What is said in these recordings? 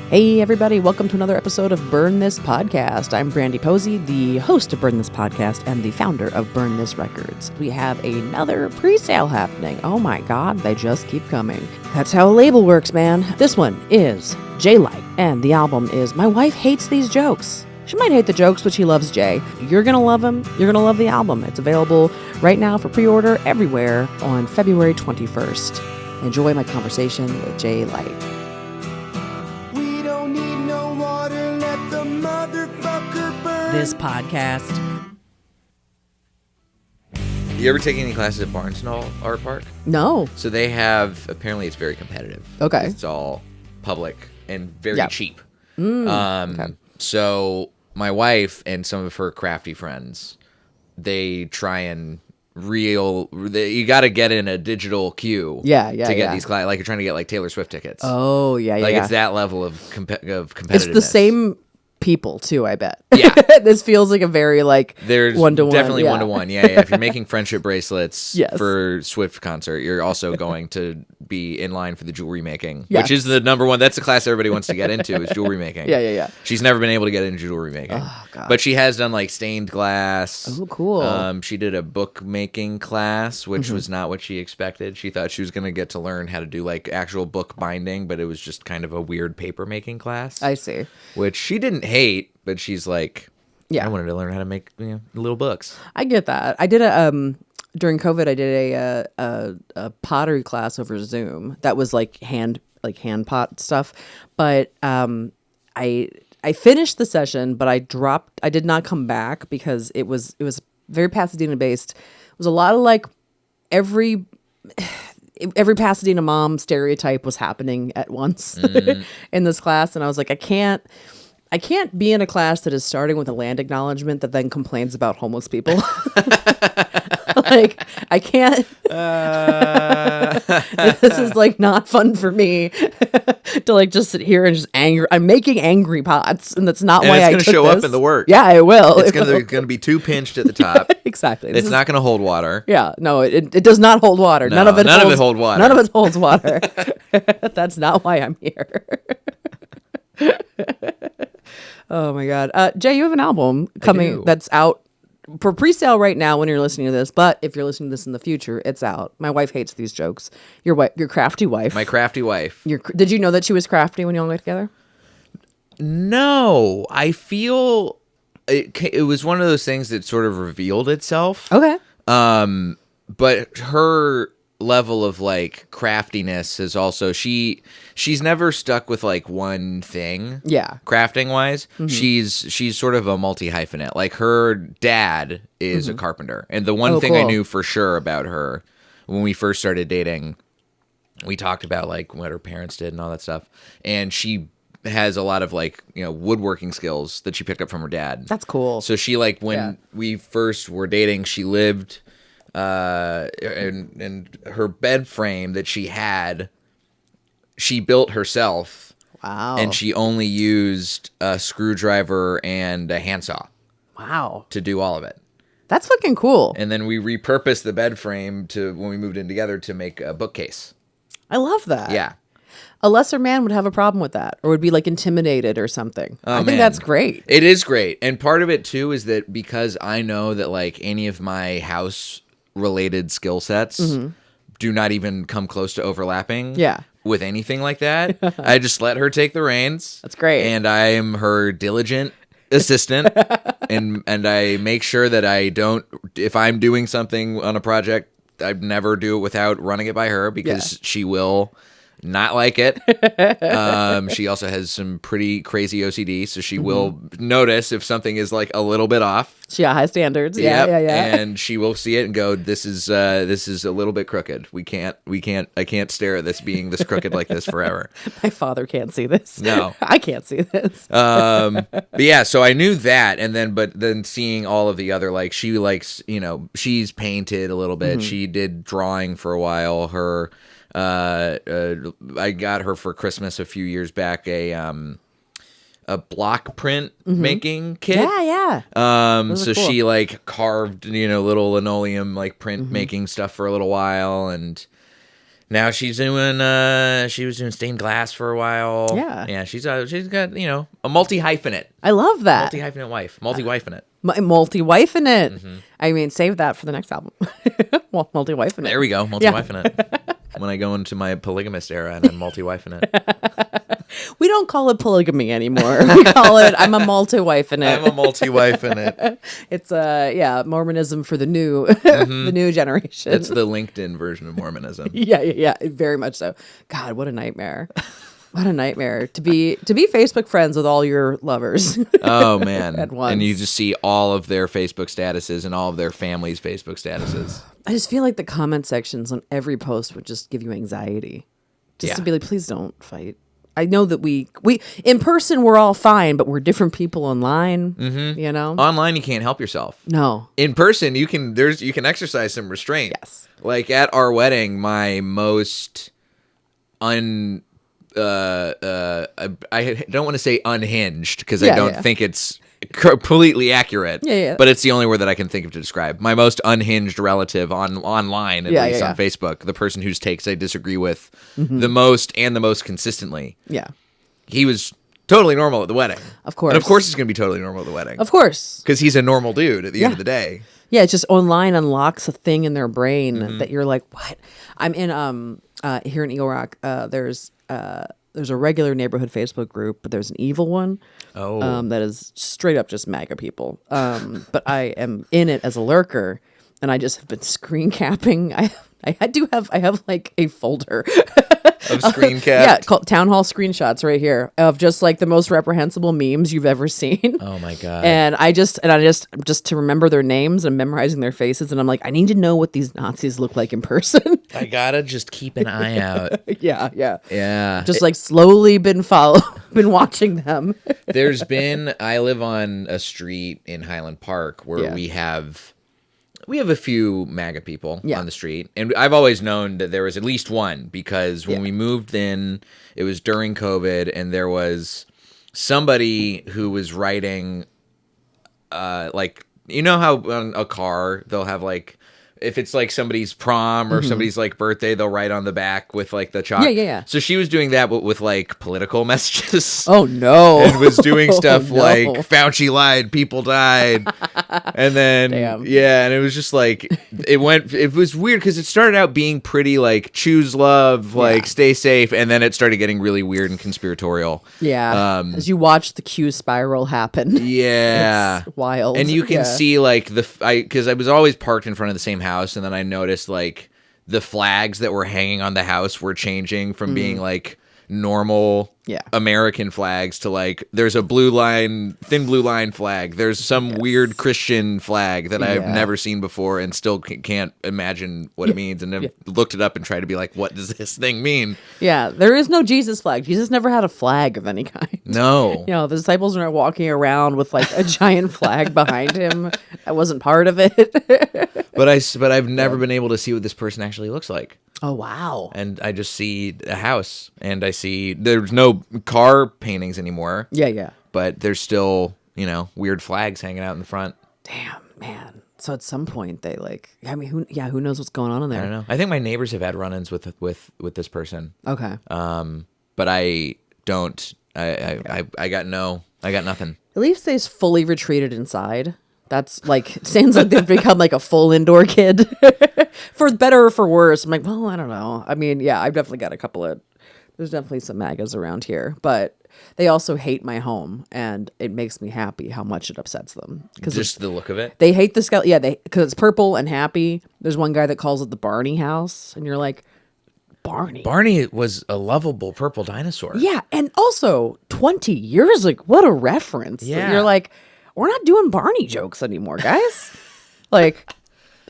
Hey everybody, welcome to another episode of Burn This Podcast. I'm Brandie Posey, the host of Burn This Podcast and the founder of Burn This Records. We have another pre-sale happening. Oh my god, they just keep coming. That's how a label works, man. This one is Jay Light, and the album is My Wife Hates These Jokes. She might hate the jokes, but she loves Jay. You're gonna love him. You're gonna love the album. It's available right now for pre-order everywhere on February 21st. Enjoy my conversation with Jay Light. This podcast. You ever take any classes at Barnesville Art Park? No. So they have, apparently it's very competitive. Okay. It's all public and very cheap. Okay. So my wife and some of her crafty friends, they try and you got to get in a digital queue to get these classes. Like you're trying to get like Taylor Swift tickets. Oh, yeah. It's that level of competitiveness. It's the same people too, I bet. Yeah. This feels like a very there's one-to-one. Definitely one-to-one. Yeah. If you're making friendship bracelets for Swift concert, you're also going to be in line for the jewelry making, which is the number one. That's the class everybody wants to get into is jewelry making. Yeah. She's never been able to get into jewelry making. Oh, God. But she has done like stained glass. Oh, cool. She did a book making class, which was not what she expected. She thought she was going to get to learn how to do like actual book binding, but it was just kind of a weird paper making class. I see. Which she didn't hate, but she's like, I wanted to learn how to make little books. I get that. I did during COVID. I did a pottery class over Zoom. That was like hand pot stuff. But I finished the session, but I did not come back because it was very Pasadena based. It was a lot of like every Pasadena mom stereotype was happening at once in this class, and I was like, I can't be in a class that is starting with a land acknowledgement that then complains about homeless people. Like, I can't. This is like not fun for me to like just sit here and just angry. I'm making angry pots, and that's not why I took this. It's going to show up in the work. Yeah, it will. It's going to be too pinched at the top. Exactly. It's not going to hold water. Yeah, no, it does not hold water. No, none of it holds water. None of it holds water. That's not why I'm here. Oh my God. Jay, you have an album coming that's out for pre-sale right now when you're listening to this, but if you're listening to this in the future, it's out. My wife hates these jokes. Your crafty wife. My crafty wife. Did you know that she was crafty when you all got together? No, I feel it was one of those things that sort of revealed itself. Okay. But her level of like craftiness is also she's never stuck with like one thing. Yeah. Crafting wise, she's sort of a multi-hyphenate. Like her dad is a carpenter. And the one thing I knew for sure about her when we first started dating, we talked about like what her parents did and all that stuff. And she has a lot of like, woodworking skills that she picked up from her dad. That's cool. So she like when we first were dating, she lived and her bed frame that she had, she built herself. Wow. And she only used a screwdriver and a handsaw. Wow. To do all of it. That's fucking cool. And then we repurposed the bed frame when we moved in together to make a bookcase. I love that. Yeah. A lesser man would have a problem with that or would be like intimidated or something. I think that's great. It is great. And part of it too is that because I know that like any of my house related skill sets do not even come close to overlapping with anything like that. I just let her take the reins. That's great. And I am her diligent assistant and I make sure that I don't, if I'm doing something on a project, I never do it without running it by her because she will not like it. She also has some pretty crazy OCD, so she will notice if something is like a little bit off. She got high standards. Yeah. And she will see it and go, "This is a little bit crooked. I can't stare at this being this crooked like this forever." My father can't see this. No, I can't see this. But yeah, so I knew that, and then seeing all of the other like she likes, she's painted a little bit. She did drawing for a while. I got her for Christmas a few years back a block print making kit. Yeah. So cool. She like carved, little linoleum like print making stuff for a little while, and Now she was doing stained glass for a while. Yeah. She's got a multi-hyphenate. I love that. Multi-hyphenate wife. Multi-hyphenate. Multi-wife in it. I mean, save that for the next album. Well, multi-wife in it. There we go. Multi-wife in it. When I go into my polygamist era and I'm multi-wife in it. We don't call it polygamy anymore. We call it I'm a multi-wife in it. I'm a multi-wife in it. It's Mormonism for the new the new generation. It's the LinkedIn version of Mormonism. Yeah, very much so. God, what a nightmare. What a nightmare to be Facebook friends with all your lovers. Oh man. At once. And you just see all of their Facebook statuses and all of their family's Facebook statuses. I just feel like the comment sections on every post would just give you anxiety. Just to be like, please don't fight. I know that we in person we're all fine, but we're different people online. You know, Online you can't help yourself. No. In person you can exercise some restraint. Yes. Like at our wedding, my most I don't want to say unhinged because I don't think it's completely accurate. But it's the only word that I can think of to describe my most unhinged relative online, at least on Facebook. The person whose takes I disagree with the most and the most consistently. Yeah. He was totally normal at the wedding. Of course. And of course he's going to be totally normal at the wedding. Of course. Because he's a normal dude at the end of the day. Yeah, it's just online unlocks a thing in their brain that you're like, what? I'm in here in Eagle Rock. There's a regular neighborhood Facebook group, but there's an evil one. That is straight up just MAGA people. But I am in it as a lurker, and I just have been screen capping. I have like a folder of screen cap. Called Town Hall Screenshots right here of just like the most reprehensible memes you've ever seen. Oh my god! And I just to remember their names and memorizing their faces, and I'm like, I need to know what these Nazis look like in person. I gotta just keep an eye out. Yeah. Just like slowly been watching them. I live on a street in Highland Park where we have a few MAGA people on the street. And I've always known that there was at least one because when we moved in, it was during COVID, and there was somebody who was writing, like, you know how on a car they'll have like, if it's like somebody's prom or somebody's like birthday, they'll write on the back with like the chalk. Yeah. So she was doing that with like political messages. Oh no. And was doing stuff like Fauci lied, people died. And then and it was just like it was weird because it started out being pretty like choose love, like stay safe, and then it started getting really weird and conspiratorial. Yeah. As you watch the Q spiral happen. Yeah. It's wild. And you can see like because I was always parked in front of the same house, and then I noticed like the flags that were hanging on the house were changing from being like normal American flags to like there's a thin blue line flag. There's some weird Christian flag that I've never seen before and still can't imagine what it means. And I've looked it up and tried to be like, what does this thing mean? Yeah, there is no Jesus flag. Jesus never had a flag of any kind. No. You know, the disciples weren't walking around with like a giant flag behind him. I wasn't part of it. But I've never been able to see what this person actually looks like. Oh, wow. And I just see a house, and I see there's no car paintings anymore. Yeah. But there's still, weird flags hanging out in the front. Damn, man. So at some point they who knows what's going on in there? I don't know. I think my neighbors have had run-ins with this person. Okay. But I don't. I got nothing. At least they've fully retreated inside. That's like, sounds like they've become like a full indoor kid. For better or for worse. I'm like, well, I don't know. I mean, yeah, I've definitely got there's definitely some MAGAs around here, but they also hate my home, and it makes me happy how much it upsets them. Just the look of it? They hate the skeleton. Yeah, because it's purple and happy. There's one guy that calls it the Barney house, and you're like, Barney? Barney was a lovable purple dinosaur. Yeah, and also 20 years ago, what a reference. Yeah. You're like, we're not doing Barney jokes anymore, guys. Like,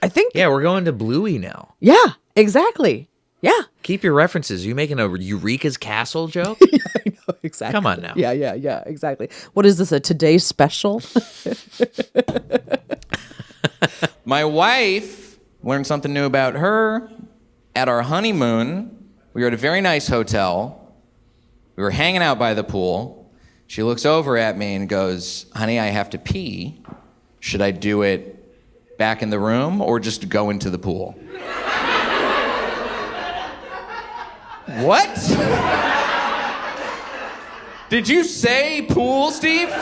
I think. Yeah, we're going to Bluey now. Yeah, exactly. Yeah. Keep your references. Are you making a Eureka's Castle joke? Yeah, I know, exactly. Come on now. Yeah, exactly. What is this, a Today Special? My wife learned something new about her at our honeymoon. We were at a very nice hotel. We were hanging out by the pool. She looks over at me and goes, honey, I have to pee. Should I do it back in the room or just go into the pool? What? Did you say pool, Steve?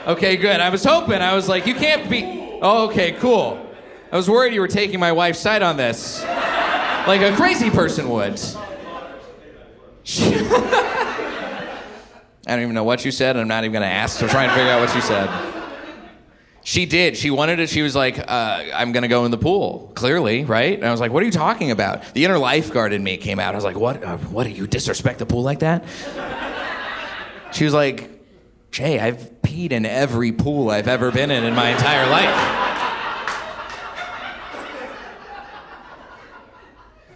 Okay, good. I was hoping. I was like, you can't be... Oh, okay, cool. I was worried you were taking my wife's side on this. Like a crazy person would. I don't even know what you said. I'm not even going to ask. I'm trying to figure out what you said. She did. She wanted it. She was like, I'm going to go in the pool. Clearly, right? And I was like, what are you talking about? The inner lifeguard in me came out. I was like, what do you disrespect the pool like that? She was like, Jay, I've peed in every pool I've ever been in my entire life.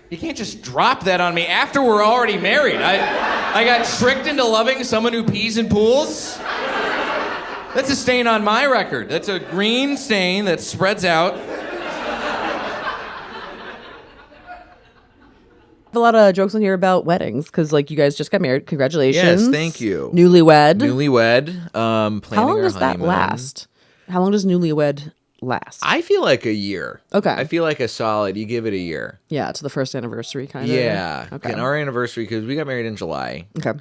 You can't just drop that on me after we're already married. I got tricked into loving someone who pees in pools. That's a stain on my record. That's a green stain that spreads out. A lot of jokes on here about weddings because, like, you guys just got married. Congratulations! Yes, thank you. Newlywed. Planning How long our does that honeymoon. last? How long does newlywed last? I feel like a year. Okay. I feel like a solid. You give it a year. Yeah, to the first anniversary, kind of. Yeah. Okay. And our anniversary, because we got married in July. Okay.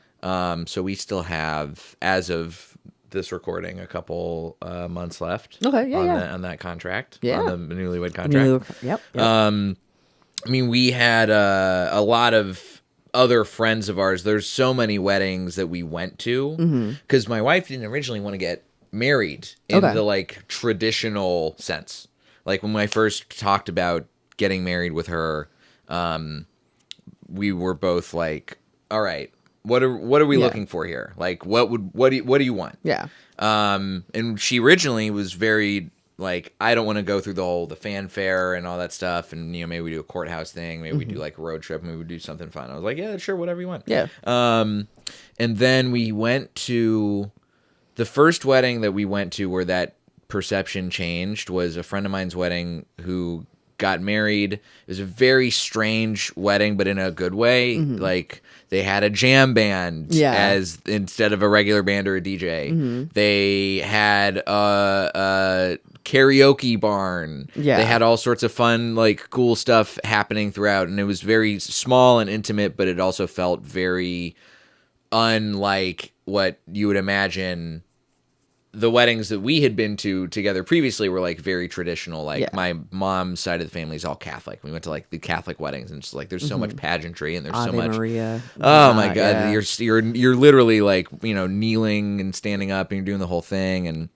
So we still have, as of this recording, a couple months left. Okay. Yeah. On that contract. Yeah. On the newlywed contract. Yep. I mean, we had a lot of other friends of ours. There's so many weddings that we went to because my wife didn't originally want to get married in the like traditional sense. Like when I first talked about getting married with her, we were both like, "All right, what are we looking for here? Like, what do you want?" Yeah. And she originally was very like, I don't want to go through the fanfare and all that stuff, and maybe we do a courthouse thing, maybe we do like a road trip, maybe we do something fun. I was like, yeah, sure, whatever you want. Yeah. And then we went to the first wedding that we went to where that perception changed was a friend of mine's wedding who got married. It was a very strange wedding, but in a good way. Like they had a jam band as instead of a regular band or a DJ. They had a karaoke barn. Yeah. They had all sorts of fun, like cool stuff happening throughout, and it was very small and intimate, but it also felt very unlike what you would imagine. The weddings that we had been to together previously were like very traditional. Like my mom's side of the family is all Catholic. We went to like the Catholic weddings, and it's like there's so much pageantry and there's so Ave much. Maria. Oh my God! Yeah. You're literally like kneeling and standing up and you're doing the whole thing, and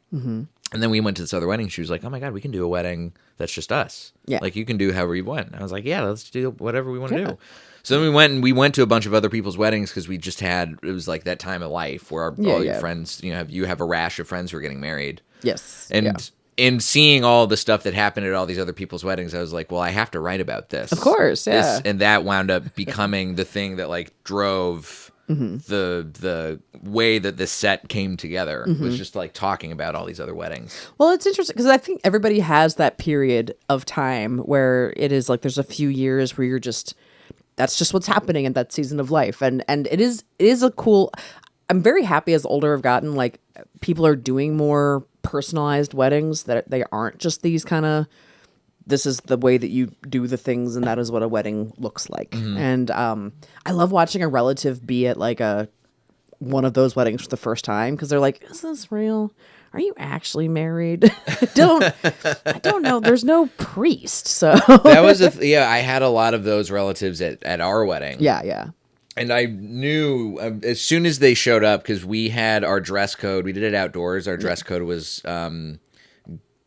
then we went to this other wedding. She was like, "Oh my God, we can do a wedding that's just us. Yeah. Like you can do however you want." And I was like, "Yeah, let's do whatever we want to do." So then we went to a bunch of other people's weddings because we just it was like that time of life where all your friends, you have a rash of friends who are getting married. Yes. And in seeing all the stuff that happened at all these other people's weddings, I was like, well, I have to write about this. Of course, yeah. And that wound up becoming the thing that like drove the way that this set came together was just like talking about all these other weddings. Well, it's interesting because I think everybody has that period of time where it is like there's a few years where that's just what's happening in that season of life. And it is a cool, I'm very happy as older I've gotten, like people are doing more personalized weddings, that they aren't just these kind of, this is the way that you do the things and that is what a wedding looks like. And I love watching a relative be at like one of those weddings for the first time because they're like, is this real? Are you actually married? I don't know. There's no priest, so that was I had a lot of those relatives at our wedding. Yeah. And I knew as soon as they showed up, because we had our dress code. We did it outdoors. Our dress code was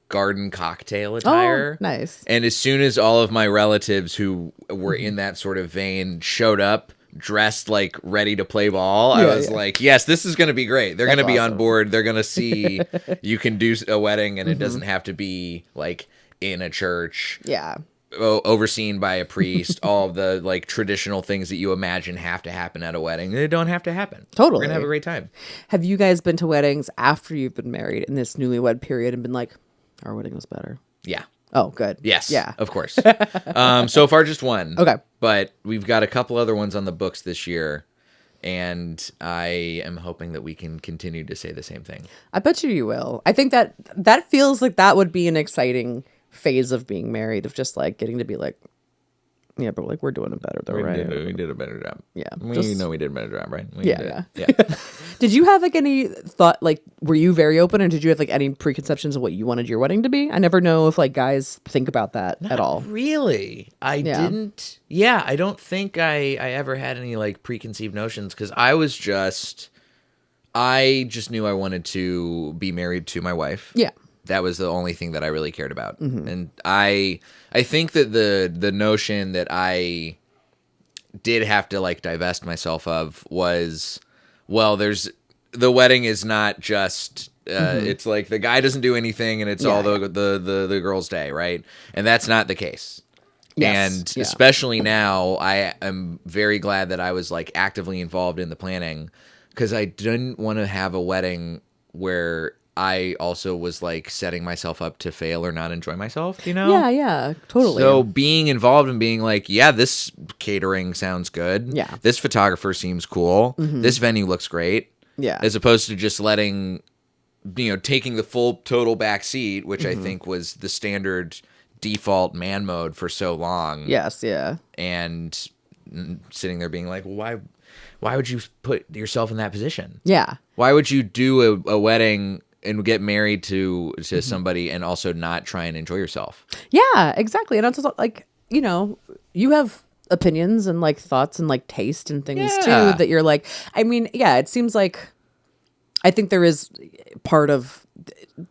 garden cocktail attire. Oh, nice. And as soon as all of my relatives who were in that sort of vein showed up, dressed like ready to play ball, I was like, yes, this is going to be great. They're going to be on board. They're going to see you can do a wedding and it doesn't have to be like in a church. Yeah. Overseen by a priest, all of the like traditional things that you imagine have to happen at a wedding. They don't have to happen. Totally. We're going to have a great time. Have you guys been to weddings after you've been married in this newlywed period and been like, our wedding was better? Yeah. Oh, good. Yes. Yeah. Of course. So far, just one. Okay. But we've got a couple other ones on the books this year, and I am hoping that we can continue to say the same thing. I bet you will. I think that feels like that would be an exciting phase of being married, of just like getting to be like, Yeah, but like we're doing it better though, right? We did a better job. Yeah, We know we did a better job, right? Yeah. Yeah. Did you have like any thought, like, were you very open, or did you have like any preconceptions of what you wanted your wedding to be? I never know if like guys think about that at all. Really? I didn't. Yeah, I don't think I ever had any like preconceived notions, because I just knew I wanted to be married to my wife. Yeah. That was the only thing that I really cared about. And I think that the notion that I did have to like divest myself of was, well, the wedding is not just it's like the guy doesn't do anything and it's all the girl's day, right? And that's not the case. Yes. And especially now, I am very glad that I was like actively involved in the planning, because I didn't want to have a wedding where I also was like setting myself up to fail or not enjoy myself, you know? Yeah, totally. So being involved and being like, yeah, this catering sounds good. Yeah. This photographer seems cool. This venue looks great. Yeah. As opposed to just letting, taking the full total back seat, which I think was the standard default man mode for so long. Yes, yeah. And sitting there being like, well, why would you put yourself in that position? Yeah. Why would you do a wedding and get married to somebody and also not try and enjoy yourself? Yeah, exactly. And it's also like, you have opinions and like thoughts and like taste and things too that you're like, I mean, yeah, it seems like, I think there is part of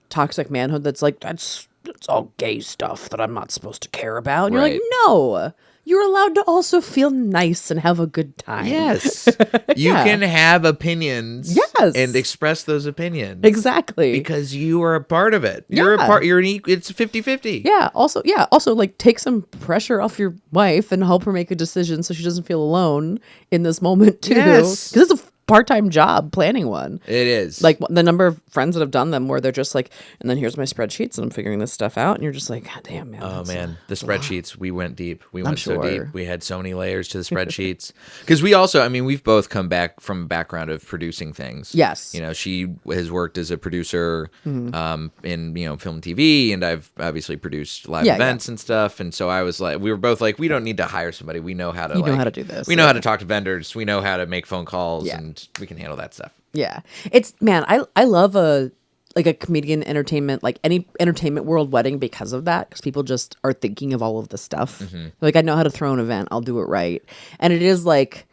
toxic manhood that's like, it's all gay stuff that I'm not supposed to care about. And you're like, no, you're allowed to also feel nice and have a good time. Yes. You can have opinions and express those opinions. Exactly. Because you are a part of it. You're a part, it's 50-50. Yeah. Also like take some pressure off your wife and help her make a decision so she doesn't feel alone in this moment too. Yes. Because it's a part-time job planning one. It is. Like the number of friends that have done them where they're just like, and then here's my spreadsheets and I'm figuring this stuff out, and you're just like, God damn, man. Oh man, the spreadsheets, we went deep. We went sure. so deep. We had so many layers to the spreadsheets. Because we also, I mean, we've both come back from a background of producing things. Yes. She has worked as a producer in, film and TV, and I've obviously produced live events and stuff. And so I was like, we were both like, we don't need to hire somebody. We know how to know how to do this. We know how to talk to vendors. We know how to make phone calls and we can handle that stuff. Yeah. It's, man, I love a comedian entertainment, like any entertainment world wedding because of that. Because people just are thinking of all of the stuff. Like, I know how to throw an event. I'll do it right. And it is like,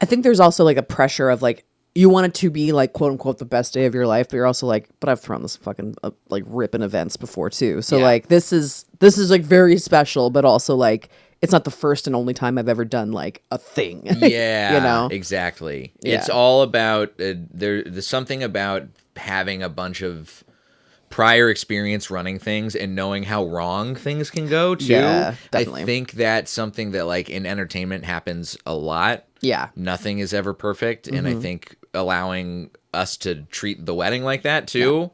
I think there's also like a pressure of like, you want it to be like, quote unquote, the best day of your life. But you're also like, but I've thrown this fucking like ripping events before too. So like, this is like very special, but also like, it's not the first and only time I've ever done like a thing. Yeah, exactly. Yeah. It's all about there's something about having a bunch of prior experience running things and knowing how wrong things can go too. Yeah, definitely. I think that's something that like in entertainment happens a lot. Yeah. Nothing is ever perfect. And I think allowing us to treat the wedding like that too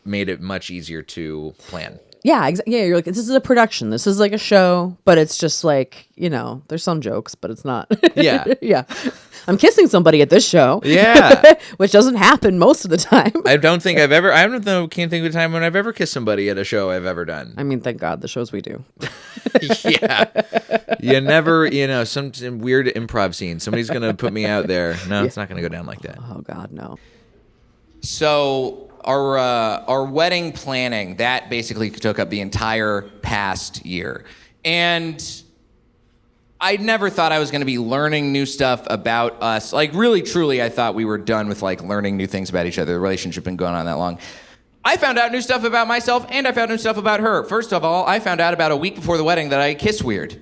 made it much easier to plan. Yeah, exactly. Yeah, you're like, this is a production. This is like a show, but it's just like, there's some jokes, but it's not. Yeah. Yeah. I'm kissing somebody at this show. Yeah. Which doesn't happen most of the time. I can't think of a time when I've ever kissed somebody at a show I've ever done. I mean, thank God, the shows we do. Yeah. You never, some weird improv scene. Somebody's going to put me out there. No, it's not going to go down like that. Oh, God, no. So our wedding planning, that basically took up the entire past year. And I never thought I was going to be learning new stuff about us. Like, really, truly, I thought we were done with, like, learning new things about each other. The relationship had been going on that long. I found out new stuff about myself, and I found new stuff about her. First of all, I found out about a week before the wedding that I kiss weird.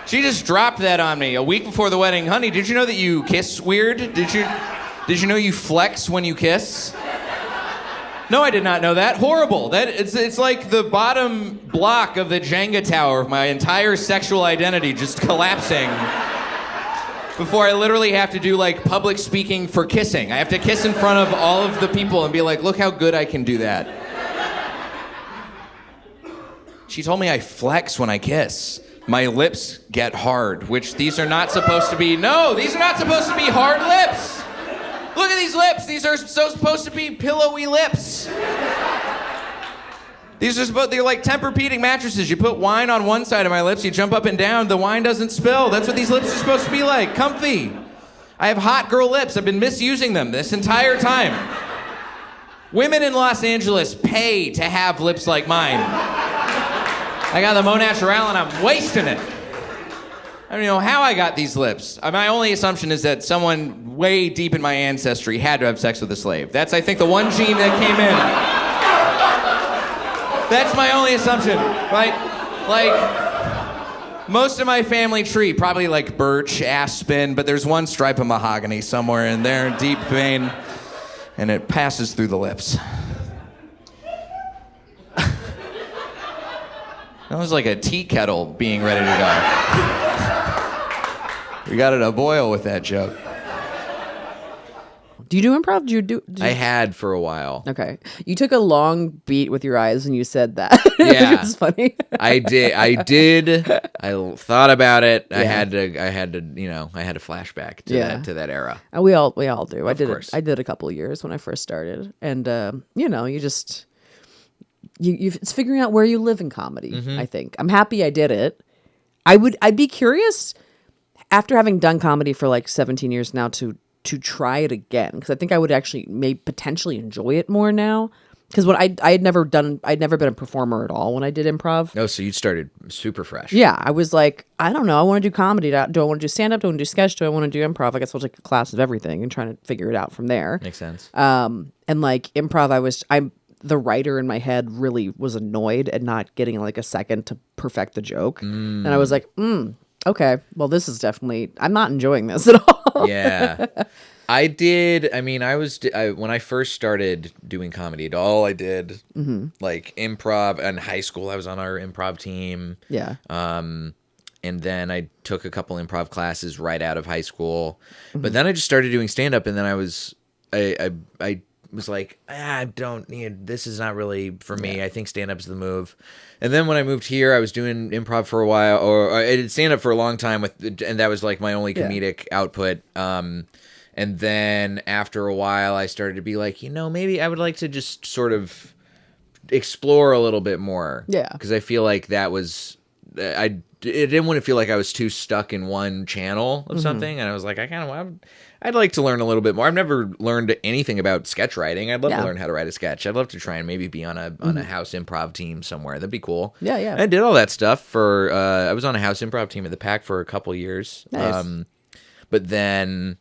She just dropped that on me a week before the wedding. Honey, did you know that you kiss weird? Did you know you flex when you kiss? No, I did not know that. Horrible. It's like the bottom block of the Jenga tower of my entire sexual identity just collapsing before I literally have to do like public speaking for kissing. I have to kiss in front of all of the people and be like, look how good I can do that. She told me I flex when I kiss. My lips get hard, which these are not supposed to be. No, these are not supposed to be hard lips. Look at these lips. These are so supposed to be pillowy lips. They're like Tempur-Pedic mattresses. You put wine on one side of my lips, you jump up and down, the wine doesn't spill. That's what these lips are supposed to be like, comfy. I have hot girl lips. I've been misusing them this entire time. Women in Los Angeles pay to have lips like mine. I got the Mo Natural and I'm wasting it. I don't know how I got these lips. My only assumption is that someone way deep in my ancestry had to have sex with a slave. That's, I think, the one gene that came in. That's my only assumption, right? Like, most of my family tree, probably like birch, aspen, but there's one stripe of mahogany somewhere in there, deep vein, and it passes through the lips. That was like a tea kettle being ready to go. We got it a boil with that joke. Do you do improv? I had for a while. Okay. You took a long beat with your eyes when you said that. Yeah. It was funny. I did. I thought about it. Yeah. I had to, I had to flashback to that era. We all do. I course. did a couple of years when I first started. And you just it's figuring out where you live in comedy, I think. I'm happy I did it. I'd be curious after having done comedy for like 17 years now to try it again, because I think I would actually potentially enjoy it more now. Because when I'd never been a performer at all when I did improv. Oh, so you started super fresh. Yeah, I was like, I don't know, I want to do comedy. Do I want to do stand up? Do I want to do sketch? Do I want to do improv? I guess I'll take a class of everything and trying to figure it out from there. Makes sense. And like improv, I'm the writer in my head really was annoyed at not getting like a second to perfect the joke, and I was like, okay, well, this is definitely, I'm not enjoying this at all. Yeah. I did. I mean, when I first started doing comedy, all I did, like improv in high school, I was on our improv team. Yeah. And then I took a couple improv classes right out of high school. But then I just started doing stand up, and then I was like, I don't need, this is not really for me. Yeah. I think stand up is the move. And then when I moved here, I was doing improv for a while, or I did stand up for a long time and that was like my only comedic output. And then after a while, I started to be like, maybe I would like to just sort of explore a little bit more. Yeah. Because I feel like that was, I didn't want to feel like I was too stuck in one channel of something. And I was like, I'd like to learn a little bit more. I've never learned anything about sketch writing. I'd love to learn how to write a sketch. I'd love to try and maybe be on a house improv team somewhere. That'd be cool. Yeah, yeah. And I did all that stuff for, I was on a house improv team at the PAC for a couple years. Nice. But then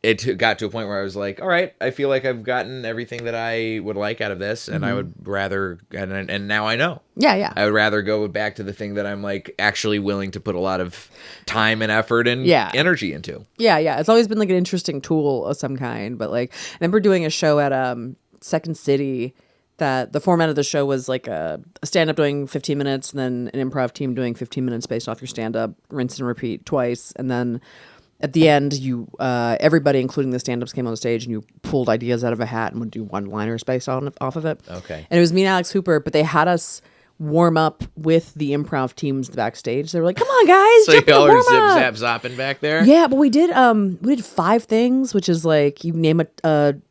it got to a point where I was like, all right, I feel like I've gotten everything that I would like out of this, and I would rather, and now I know. Yeah, yeah. I would rather go back to the thing that I'm like actually willing to put a lot of time and effort and energy into. Yeah, yeah. It's always been like an interesting tool of some kind, but like, I remember doing a show at Second City that the format of the show was like a stand-up doing 15 minutes and then an improv team doing 15 minutes based off your stand-up, rinse and repeat twice, and then at the end, everybody, including the stand-ups, came on the stage and you pulled ideas out of a hat and would do one-liners based off of it. Okay. And it was me and Alex Hooper, but they had us warm up with the improv teams backstage. They were like, "Come on, guys, so jump in, y'all warm are up." zip-zap-zopping back there? Yeah, but we did 5 things, which is like you name a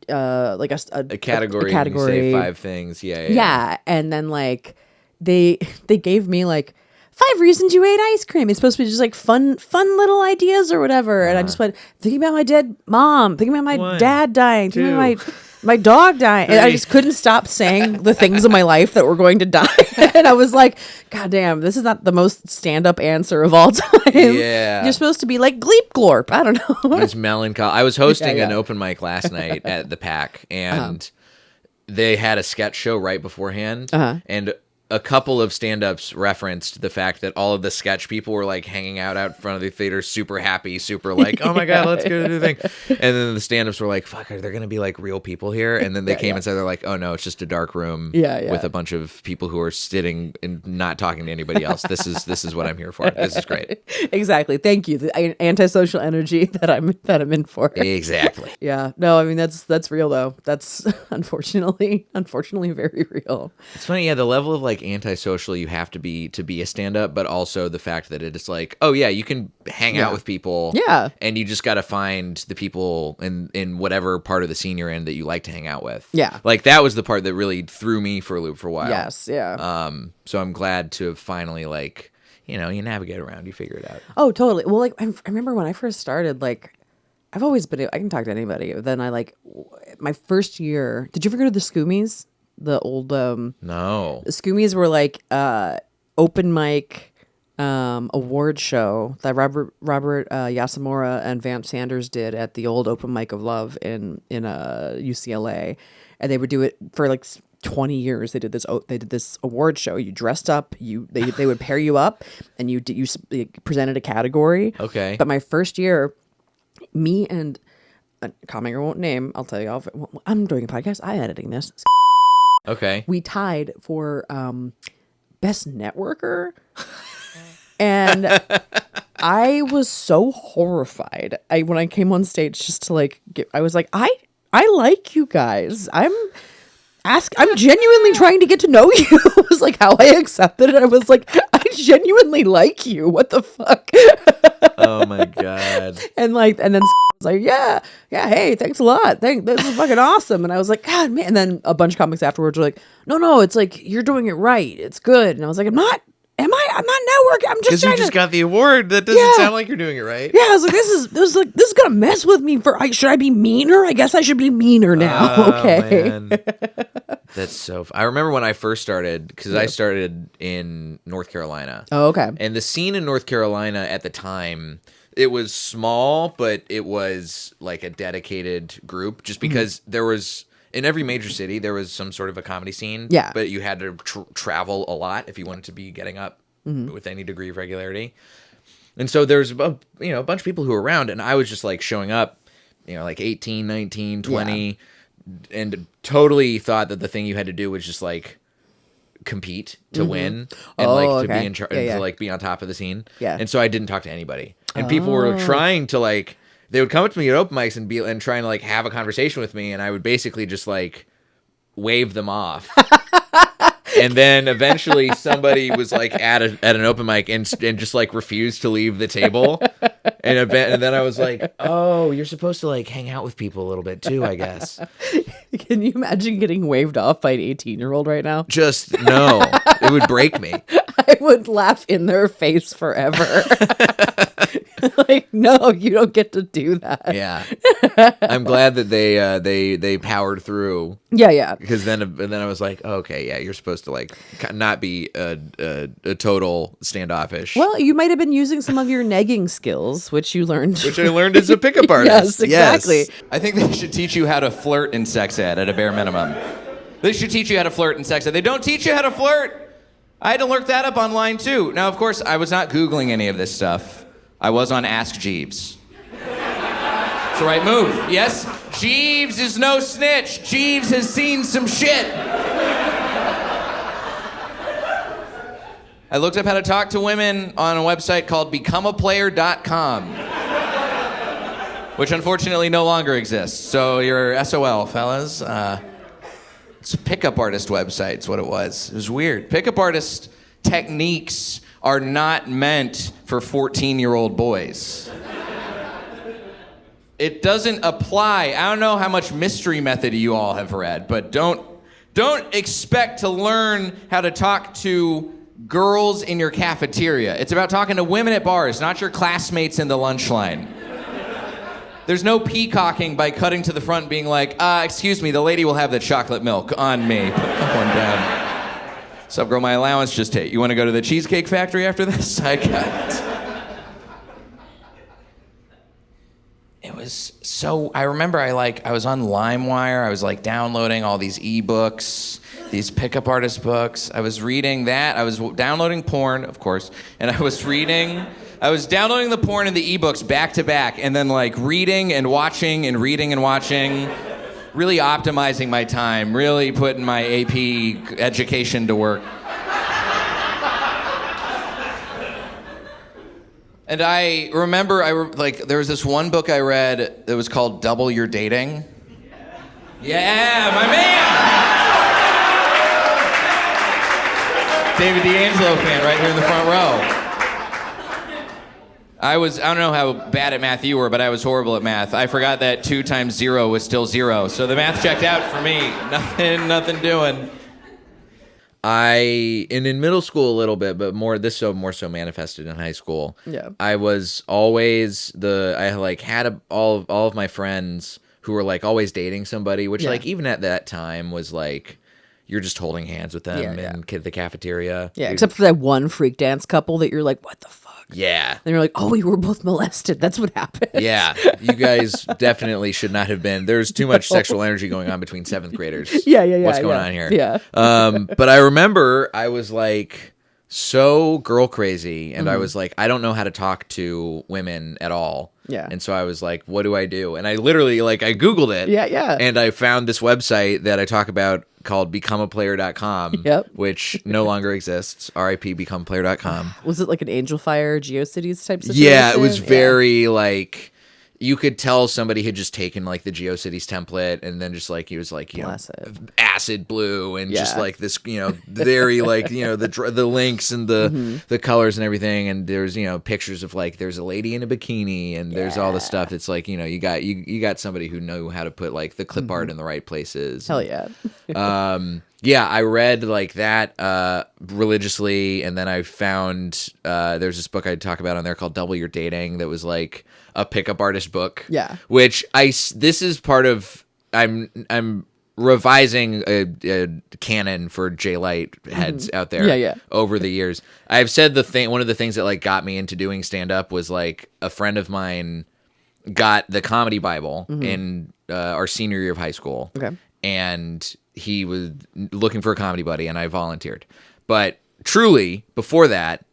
category. And you say 5 things. Yeah. Yeah, and then like they gave me like 5 reasons you ate ice cream. It's supposed to be just like fun little ideas or whatever. And I just went thinking about my dead mom, thinking about my dad dying, thinking about my dog dying. And I just couldn't stop saying the things in my life that were going to die. And I was like, God damn, this is not the most stand-up answer of all time. Yeah. You're supposed to be like Gleep Glorp. I don't know. It's melancholy. I was hosting an open mic last night at the PAC, and they had a sketch show right beforehand. And a couple of stand-ups referenced the fact that all of the sketch people were like hanging out front of the theater, super happy, super like, oh my God, let's go do the thing. And then the stand-ups were like, fuck, are there going to be like real people here? And then they came and said, they're like, oh no, it's just a dark room with a bunch of people who are sitting and not talking to anybody else. This is what I'm here for. This is great. Exactly. Thank you. The antisocial energy that I'm in for. Exactly. Yeah. No, I mean, that's real though. That's unfortunately very real. It's funny. Yeah. The level of like like antisocial you have to be a stand-up, but also the fact that it is like, oh yeah, you can hang out with people. Yeah. And you just got to find the people in whatever part of the scene you're in that you like to hang out with. Yeah. Like that was the part that really threw me for a loop for a while. Yes, yeah. So I'm glad to have finally like, you navigate around, you figure it out. Oh, totally. Well, like I remember when I first started, like I've always been, I can talk to anybody. Then I my first year, did you ever go to the Scoomies? The old, No. The Scoomies were like open mic award show that Robert Yasamura and Vamp Sanders did at the old Open Mic of Love in UCLA. And they would do it for like 20 years. They did this award show. You dressed up, they would pair you up and you presented a category. Okay. But my first year, me and a comic I won't name, I'll tell you, I'm doing a podcast, I'm editing this. Okay. We tied for best networker. And I was so horrified. When I came on stage just to I was like, I like you guys. I'm genuinely trying to get to know you. It was like how I accepted it. I was like, I genuinely like you. What the fuck? Oh my God. And then was like, yeah, hey, thanks a lot. This is fucking awesome. And I was like, God, man. And then a bunch of comics afterwards were like, no, it's like, you're doing it right. It's good. And I was like, I'm not networking. I'm just because you just got the award. That doesn't sound like you're doing it right. Yeah, I was like, this is gonna mess with me. Should I be meaner? I guess I should be meaner now. Okay. Man. That's so. I remember when I first started because I started in North Carolina. Oh, okay. And the scene in North Carolina at the time, it was small, but it was like a dedicated group. Just because there was. In every major city, there was some sort of a comedy scene. Yeah. But you had to travel a lot if you wanted to be getting up with any degree of regularity. And so there's a bunch of people who were around, and I was just like showing up, like 18, 19, 20, and totally thought that the thing you had to do was just like compete to win and to be in charge, to like be on top of the scene. Yeah. And so I didn't talk to anybody. And people were trying to like, they would come up to me at open mics and trying to like have a conversation with me, and I would basically just like wave them off. And then eventually somebody was like at an open mic and just like refused to leave the table. And then I was like, oh, you're supposed to like hang out with people a little bit too, I guess. Can you imagine getting waved off by an 18-year-old right now? Just no, it would break me. I would laugh in their face forever. Like, no, you don't get to do that. Yeah, I'm glad that they powered through. Yeah. Because then I was like, oh, okay, yeah, you're supposed to like not be a total standoffish. Well, you might have been using some of your negging skills, which you learned. Which I learned as a pickup artist. Yes, exactly. Yes. I think they should teach you how to flirt in sex ed at a bare minimum. They should teach you how to flirt in sex ed. They don't teach you how to flirt. I had to look that up online too. Now, of course, I was not Googling any of this stuff. I was on Ask Jeeves. It's the right move. Yes, Jeeves is no snitch. Jeeves has seen some shit. I looked up how to talk to women on a website called becomeaplayer.com, which unfortunately no longer exists. So you're SOL, fellas. It's a pickup artist website, is what it was. It was weird. Pickup artist techniques are not meant for 14-year-old boys. It doesn't apply. I don't know how much Mystery Method you all have read, but don't expect to learn how to talk to girls in your cafeteria. It's about talking to women at bars, not your classmates in the lunch line. There's no peacocking by cutting to the front and being like, excuse me, the lady will have the chocolate milk on me. Put that one down. Sup, girl, my allowance just hit. You want to go to the Cheesecake Factory after this? I got it. It was so, I remember I was on LimeWire. I was like downloading all these ebooks, these pickup artist books. I was reading that. I was downloading porn, of course, and I was downloading the porn and the ebooks back to back, and then like reading and watching and reading and watching, really optimizing my time, really putting my AP education to work. And I remember, there was this one book I read that was called Double Your Dating. Yeah, my man! David D'Angelo fan right here in the front row. I don't know how bad at math you were, but I was horrible at math. I forgot that 2 times 0 was still 0. So the math checked out for me. Nothing doing. In middle school a little bit, but more so manifested in high school. Yeah. I was always had all of my friends who were like always dating somebody, which like even at that time was like you're just holding hands with them in the cafeteria. Yeah, except for that one freak dance couple that you're like, what the fuck? Yeah. And you're like, oh, you were both molested. That's what happened. Yeah. You guys definitely should not have been. There's too much sexual energy going on between 7th graders. Yeah. What's going on here? Yeah. But I remember I was like so girl crazy, and I was like, I don't know how to talk to women at all. Yeah. And so I was like, what do I do? And I literally I Googled it. Yeah. And I found this website that I talk about called becomeaplayer.com, which no longer exists. RIP becomeaplayer.com. Was it like an Angel Fire, GeoCities type situation? Yeah, it was very like you could tell somebody had just taken like the GeoCities template and then just like he was like acid blue and just like this very like the links and the colors and everything, and there's pictures of like there's a lady in a bikini and there's all the stuff. It's like you got somebody who knew how to put like the clip art in the right places. Hell yeah. Yeah, I read like that religiously, and then I found there's this book I talk about on there called Double Your Dating that was like a pickup artist book. Yeah. Which this is part of I'm revising a canon for J-Light heads out there over the years. I've said one of the things that like got me into doing stand up was like a friend of mine got the comedy Bible in our senior year of high school. Okay. And he was looking for a comedy buddy, and I volunteered. But truly, before that,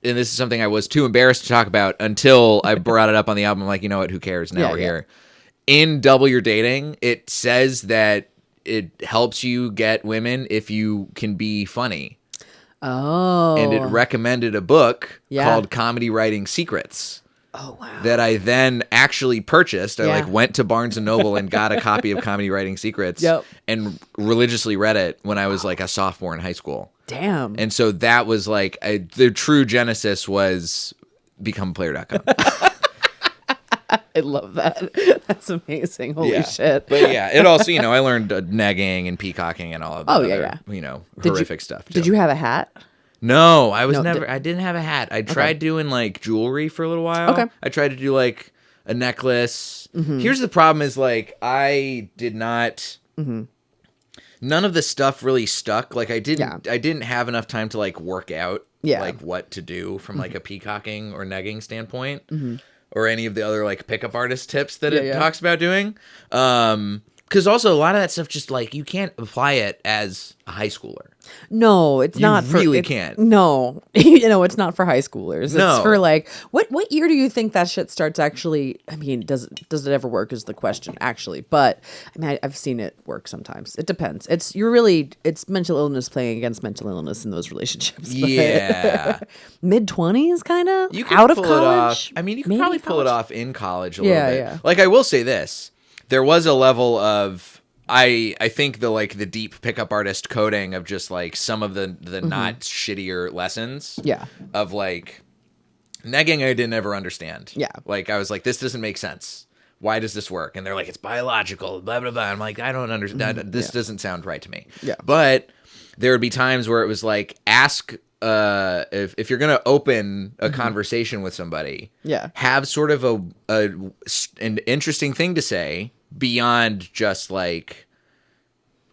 and this is something I was too embarrassed to talk about until I brought it up on the album. I'm like, you know what? Who cares? Now we're here. In Double Your Dating, it says that it helps you get women if you can be funny. Oh. And it recommended a book called Comedy Writing Secrets. Oh, wow. That I then actually purchased. I went to Barnes & Noble and got a copy of Comedy Writing Secrets and religiously read it when I was like a sophomore in high school. Damn. And so that was like the true genesis was becomeaplayer.com. I love that. That's amazing. Holy shit. But yeah, it also, I learned negging and peacocking and all of that horrific stuff. Too. Did you have a hat? No, I didn't have a hat. I tried doing like jewelry for a little while. Okay. I tried to do like a necklace. Here's the problem is like I did not none of the stuff really stuck. Like I didn't have enough time to like work out like what to do from like a peacocking or negging standpoint or any of the other like pickup artist tips that it talks about doing. Because also a lot of that stuff just like you can't apply it as a high schooler. No, it's not. You really can't. No, it's not for high schoolers. No. It's for like what year do you think that shit starts actually? I mean, does it ever work? Is the question actually? But I mean, I've seen it work sometimes. It depends. It's mental illness playing against mental illness in those relationships. Yeah, mid-20s kind of. You can out of pull college. It off. I mean, you can probably pull it off in college a little bit. Yeah. Like I will say this. There was a level of I think the deep pickup artist coding of just like some of the not shittier lessons. Yeah. Of like negging I didn't ever understand. Yeah. Like I was like, this doesn't make sense. Why does this work? And they're like, it's biological, blah blah blah. I'm like, I don't understand. This doesn't sound right to me. Yeah. But there would be times where it was like, ask if you're gonna open a conversation with somebody, have sort of an interesting thing to say beyond just like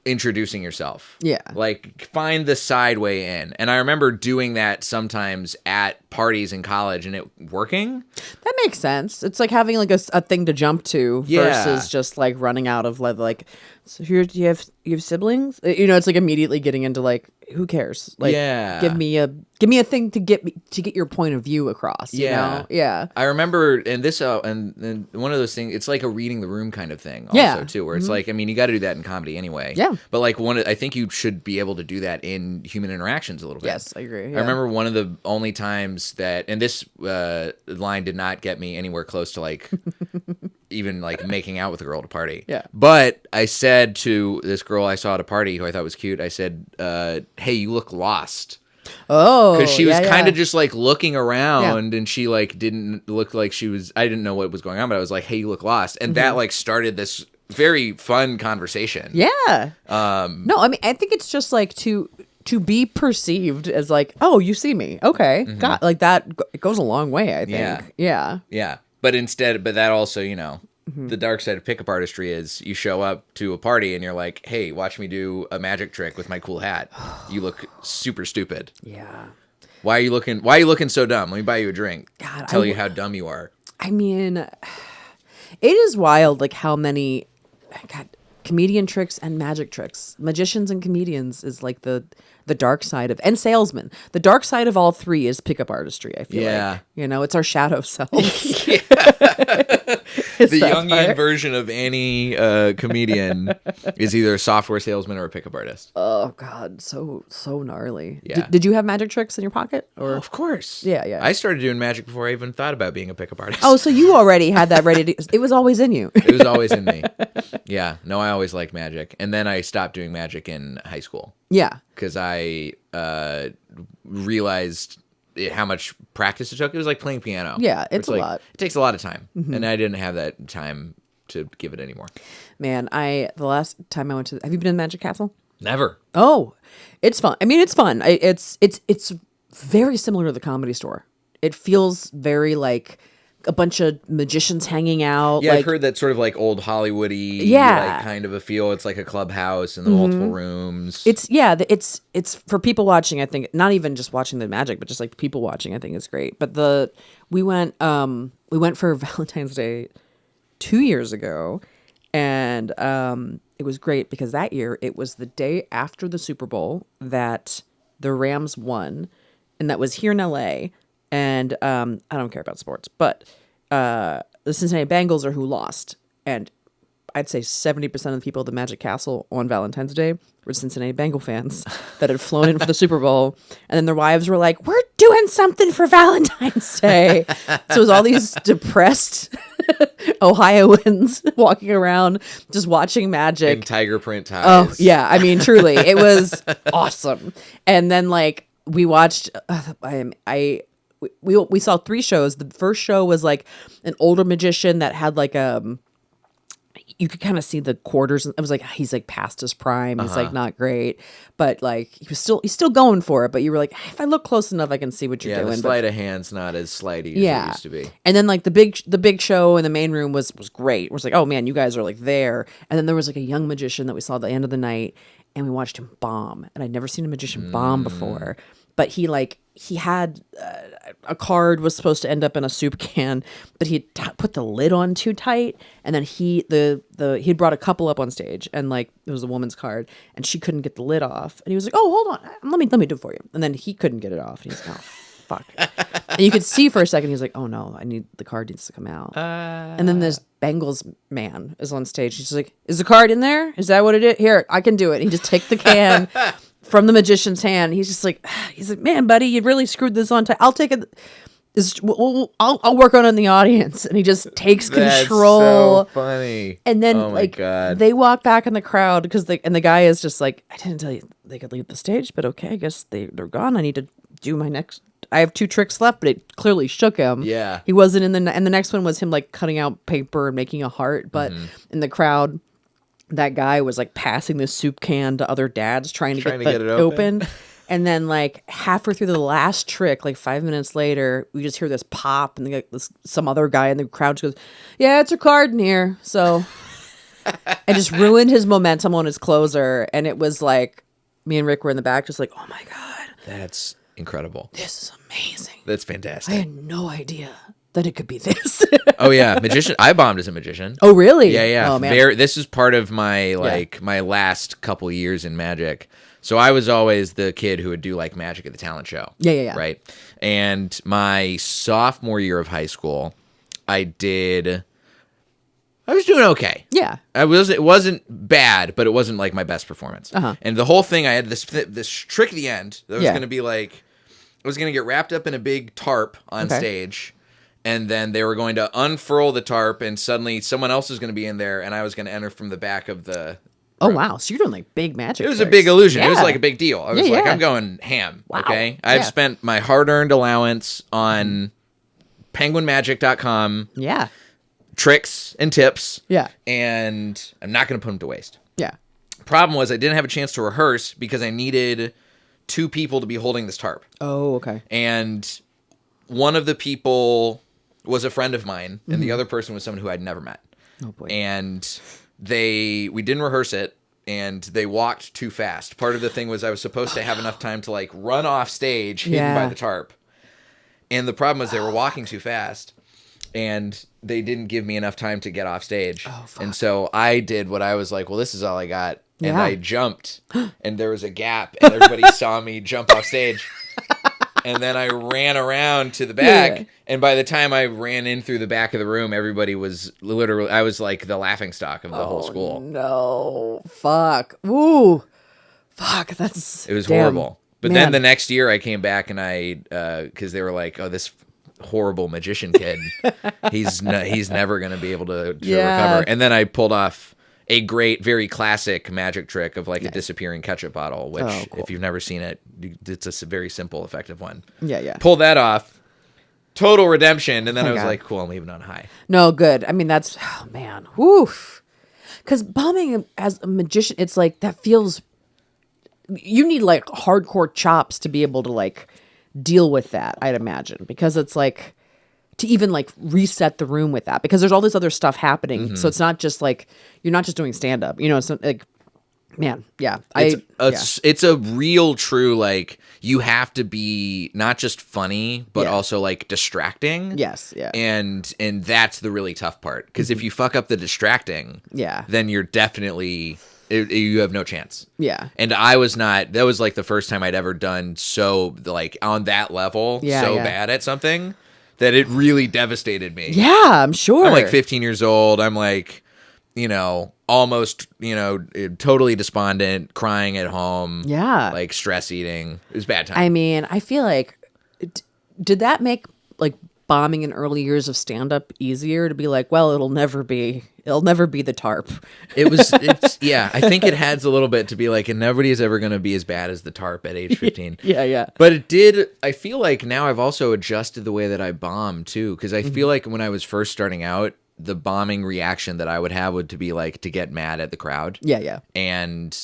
introducing yourself. Yeah. Like find the side way in. And I remember doing that sometimes at parties in college and it working. That makes sense. It's like having like a thing to jump to versus just like running out of like so here do you have siblings? It's like immediately getting into like who cares? Like give me a thing to get your point of view across, you know? Yeah. I remember and this and one of those things it's like a reading the room kind of thing also too where it's like I mean you got to do that in comedy anyway. Yeah. But like I think you should be able to do that in human interactions a little bit. Yes, I agree. Yeah. I remember one of the only times that and this line did not get me anywhere close to like even like making out with a girl at a party. Yeah. But I said to this girl I saw at a party who I thought was cute, I said, hey, you look lost. Oh, because she was yeah, kind yeah. of just like looking around, and she like didn't look like she was. I didn't know what was going on, but I was like, "Hey, you look lost," and that like started this very fun conversation. Yeah. No, I mean, I think it's just like to be perceived as like, oh, you see me, okay, God, like that. It goes a long way. I think. Yeah. Yeah. But that also, the dark side of pickup artistry is you show up to a party and you're like, hey, watch me do a magic trick with my cool hat. You look super stupid. Yeah. Why are you looking so dumb? Let me buy you a drink. God, Tell you how dumb you are. I mean, it is wild, like how many, God, comedian tricks and magic tricks, magicians and comedians is like the dark side of, and salesmen. The dark side of all three is pickup artistry. I feel like, it's our shadow selves. The Jungian version of any comedian is either a software salesman or a pickup artist. Oh God, so gnarly. Yeah. Did you have magic tricks in your pocket? Or of course. Yeah. I started doing magic before I even thought about being a pickup artist. Oh, so you already had that ready to, it was always in you. It was always in me. Yeah. No, I always liked magic. And then I stopped doing magic in high school. Yeah. Because I realized how much practice it took. It was like playing piano. Yeah, it's a like, lot. It takes a lot of time. And I didn't have that time to give it anymore. Man, the last time I went to, have you been in Magic Castle? Never. Oh, it's fun. I mean, it's fun. It's very similar to the Comedy Store. It feels very like a bunch of magicians hanging out. Yeah, like, I've heard that sort of like old Hollywood-y, Yeah. like kind of a feel. It's like a clubhouse and the multiple rooms. It's for people watching. I think not even just watching the magic, but just like people watching. I think it's great. But we went for Valentine's Day 2 years ago, and it was great because that year it was the day after the Super Bowl that the Rams won, and that was here in LA. And I don't care about sports, but the Cincinnati Bengals are who lost. And I'd say 70% of the people at the Magic Castle on Valentine's Day were Cincinnati Bengal fans that had flown in for the Super Bowl. And then their wives were like, we're doing something for Valentine's Day. So it was all these depressed Ohioans walking around just watching magic. In tiger print ties. Oh, yeah. I mean, truly, it was awesome. And then, like, we watched, we saw 3 shows. The first show was like an older magician that had like you could kind of see the quarters. It was like he's like past his prime. He's like not great, but like he's still going for it. But you were like, if I look close enough, I can see what you're doing. The sleight of hand's not as sleighty as it used to be. And then like the big show in the main room was great. It was like, oh man, you guys are like there. And then there was like a young magician that we saw at the end of the night, and we watched him bomb. And I'd never seen a magician bomb before. But he had a card was supposed to end up in a soup can, but he put the lid on too tight, and then he'd brought a couple up on stage, and like it was a woman's card, and she couldn't get the lid off, and he was like, "Oh, hold on, let me do it for you," and then he couldn't get it off, and he's like, "Oh, fuck," and you could see for a second he's like, "Oh no, the card needs to come out," and then this Bengals man is on stage. He's just like, "Is the card in there? Is that what it is? Here, I can do it." And he just take the can from the magician's hand. He's like, man, buddy, you really screwed this on tight. I'll take it. I'll work on it in the audience. And he just takes control. That's so funny. And then God. they walk back in the crowd because the guy is just like, I didn't tell you they could leave the stage, but okay, I guess they're gone. I need to do my next. I have 2 tricks left, but it clearly shook him. Yeah. He wasn't in and the next one was him like cutting out paper and making a heart, but in the crowd, that guy was like passing the soup can to other dads trying to get it open. And then like halfway through the last trick, like 5 minutes later, we just hear this pop, and some other guy in the crowd just goes, "Yeah, it's a card in here." So I just ruined his momentum on his closer. And it was like, me and Rick were in the back just like, oh my God. That's incredible. This is amazing. That's fantastic. I had no idea that it could be this. Oh yeah, magician. I bombed as a magician. Oh really? Yeah. Oh man. This is part of my my last couple years in magic. So I was always the kid who would do like magic at the talent show. Yeah. Right. And my sophomore year of high school, I was doing okay. Yeah. It wasn't bad, but it wasn't like my best performance. Uh-huh. And the whole thing, I had this trick at the end that was going to be like, I was going to get wrapped up in a big tarp on stage. And then they were going to unfurl the tarp, and suddenly someone else was going to be in there, and I was going to enter from the back of the Oh, wow. So you're doing like big magic It was tricks. a big illusion. It was Yeah. like a big deal. I was like, I'm going ham. Wow. Okay. I've Yeah. spent my hard-earned allowance on penguinmagic.com Yeah. tricks and tips. Yeah. And I'm not going to put them to waste. Yeah. Problem was I didn't have a chance to rehearse because I needed 2 people to be holding this tarp. Oh, okay. And one of the people was a friend of mine, and the other person was someone who I'd never met. Oh, boy. And we didn't rehearse it, and they walked too fast. Part of the thing was I was supposed to have enough time to like run off stage hidden by the tarp. And the problem was they were walking too fast, and they didn't give me enough time to get off stage. Oh, fuck. And so I did what I was like, well, this is all I got. And Yeah. I jumped, and there was a gap, and everybody saw me jump off stage. And then I ran around to the back, Yeah. and by the time I ran in through the back of the room, everybody was literally, I was like the laughingstock of the whole school. No. Fuck. Ooh. Fuck. That's. It was damn. horrible. But Man. then the next year I came back and because they were like, oh, this horrible magician kid, he's never going to be able to Yeah. recover. And then I pulled off a great, very classic magic trick of like a disappearing ketchup bottle, which cool. if you've never seen it, it's a very simple, effective one. Yeah, yeah. Pulled that off. Total redemption. And then I was God. like, cool, I'm leaving on high. No, good. I mean, that's, oh, man. Woof. Because bombing as a magician, it's like, that feels, you need like hardcore chops to be able to like deal with that, I'd imagine. Because it's like, to even like reset the room with that. Because there's all this other stuff happening. So it's not just like, you're not just doing stand up. You know, it's not like, man, yeah. It's a real true, like, you have to be not just funny, but also like distracting. Yes, yeah. And that's the really tough part. Because if you fuck up the distracting, Yeah. then you're definitely, you have no chance. Yeah. And I was not, that was like the first time I'd ever done so, like, on that level, bad at something that it really devastated me. Yeah, I'm sure. I'm like 15 years old. I'm like, almost, totally despondent, crying at home. Yeah. Like stress eating. It was a bad time. I mean, I feel like, did that make like bombing in early years of stand up easier to be like, well, it'll never be the tarp. Yeah, I think it adds a little bit to be like, and nobody is ever going to be as bad as the tarp at age 15. Yeah. But it did, I feel like now I've also adjusted the way that I bomb too. Cause I feel like when I was first starting out, the bombing reaction that I would have would to be like to get mad at the crowd. Yeah. And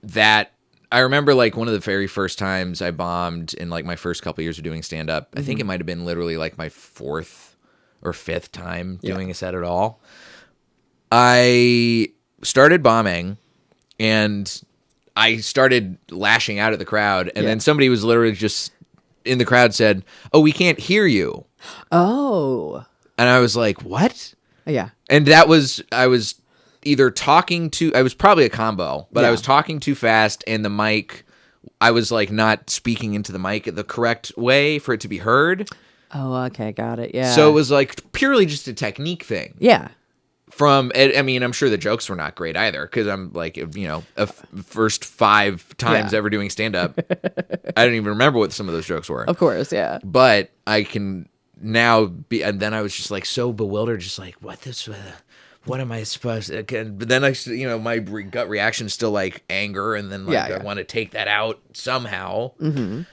that, I remember like one of the very first times I bombed in like my first couple years of doing stand up. I think it might have been literally like my 4th or 5th time doing a set at all. I started bombing and I started lashing out at the crowd. And then somebody was literally just in the crowd said, "Oh, we can't hear you." Oh. And I was like, "What?" Yeah. And that was, I was either I was probably a combo, but I was talking too fast and the mic, I was like not speaking into the mic the correct way for it to be heard. Oh, okay. Got it. Yeah. So it was like purely just a technique thing. Yeah. I mean, I'm sure the jokes were not great either because I'm like, first 5 times ever doing stand up. I don't even remember what some of those jokes were. Of course. Yeah. But I can now be, and then I was just like so bewildered, just like, what am I supposed to, but then my gut reaction is still like anger, and then like I want to take that out somehow. Mm-hmm.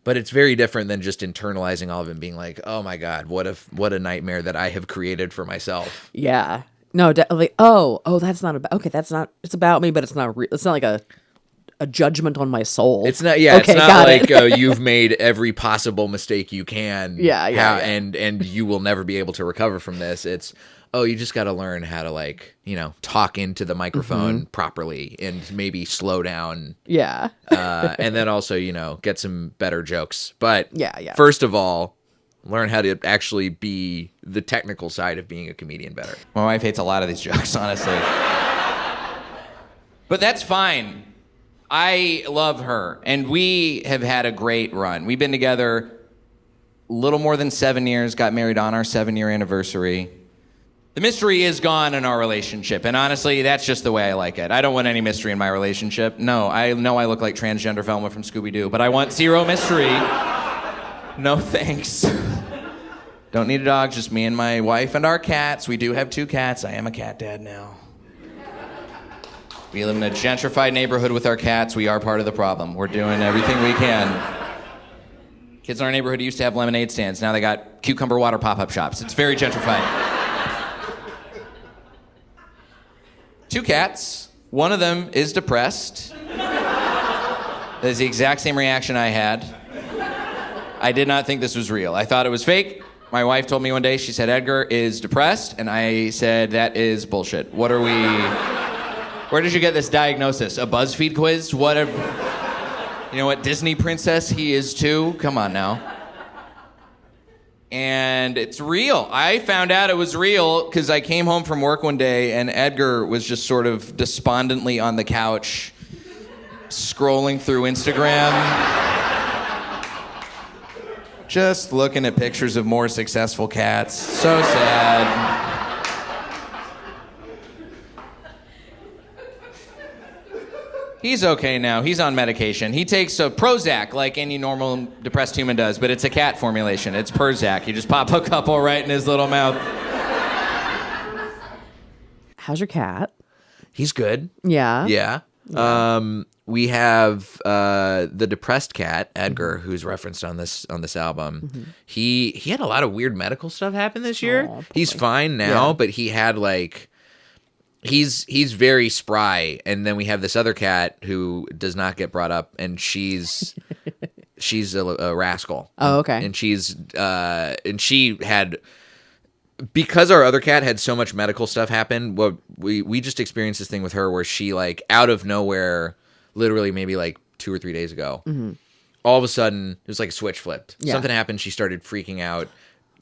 But it's very different than just internalizing all of it and being like, oh my God, what a nightmare that I have created for myself. Yeah. No, definitely. Oh, that's not about, okay. That's not, it's about me, but it's not real. It's not like a judgment on my soul. It's not, it's not like you've made every possible mistake you can. And you will never be able to recover from this. It's, you just got to learn how to talk into the microphone properly and maybe slow down. Yeah. And then also, get some better jokes. But first of all, learn how to actually be the technical side of being a comedian better. My wife hates a lot of these jokes, honestly. But that's fine. I love her, and we have had a great run. We've been together a little more than 7 years, got married on our 7-year anniversary. The mystery is gone in our relationship, and honestly, that's just the way I like it. I don't want any mystery in my relationship. No, I know I look like transgender Velma from Scooby-Doo, but I want zero mystery. No thanks. Don't need a dog, just me and my wife and our cats. We do have 2 cats. I am a cat dad now. We live in a gentrified neighborhood with our cats. We are part of the problem. We're doing everything we can. Kids in our neighborhood used to have lemonade stands. Now they got cucumber water pop-up shops. It's very gentrified. 2 cats. One of them is depressed. That is the exact same reaction I had. I did not think this was real. I thought it was fake. My wife told me one day, she said, Edgar is depressed. And I said, that is bullshit. What are we... Where did you get this diagnosis? A BuzzFeed quiz? You know what Disney princess he is too? Come on now. And it's real. I found out it was real because I came home from work one day and Edgar was just sort of despondently on the couch, scrolling through Instagram, just looking at pictures of more successful cats. So sad. He's okay now. He's on medication. He takes a Prozac like any normal depressed human does, but it's a cat formulation. It's Prozac. You just pop a couple right in his little mouth. How's your cat? He's good. Yeah. Yeah. We have the depressed cat, Edgar, who's referenced on this album. Mm-hmm. He had a lot of weird medical stuff happen this year. He's fine now, but he had like... He's very spry, and then we have this other cat who does not get brought up, and she's a rascal. Oh, okay. And she had, because our other cat had so much medical stuff happen. Well, we just experienced this thing with her where she like out of nowhere, literally maybe like 2 or 3 days ago, all of a sudden it was like a switch flipped. Yeah. Something happened. She started freaking out.